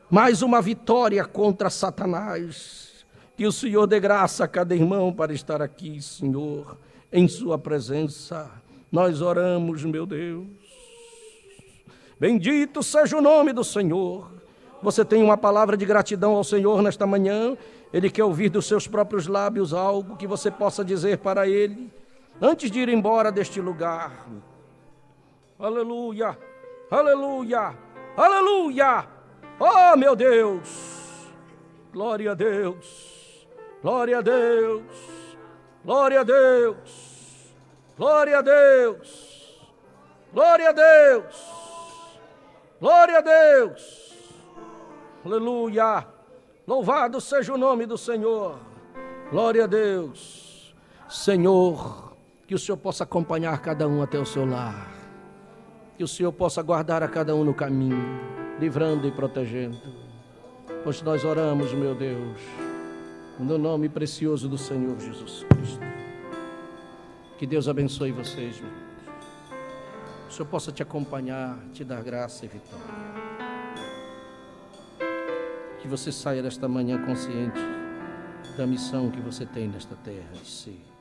mais uma vitória contra Satanás, que o Senhor dê graça a cada irmão para estar aqui, Senhor, em sua presença, nós oramos, meu Deus, bendito seja o nome do Senhor. Você tem uma palavra de gratidão ao Senhor nesta manhã? Ele quer ouvir dos seus próprios lábios algo que você possa dizer para Ele, antes de ir embora deste lugar. Aleluia, aleluia, aleluia, oh meu Deus, Glória a Deus. Glória a Deus. Glória a Deus. Glória a Deus. Glória a Deus. Glória a Deus. Aleluia. Louvado seja o nome do Senhor. Glória a Deus. Senhor, que o Senhor possa acompanhar cada um até o seu lar. Que o Senhor possa guardar a cada um no caminho, livrando e protegendo. Pois nós oramos, meu Deus, no nome precioso do Senhor Jesus Cristo. Que Deus abençoe vocês, meu Deus. O Senhor possa te acompanhar, te dar graça e vitória. Que você saia desta manhã consciente da missão que você tem nesta terra de ser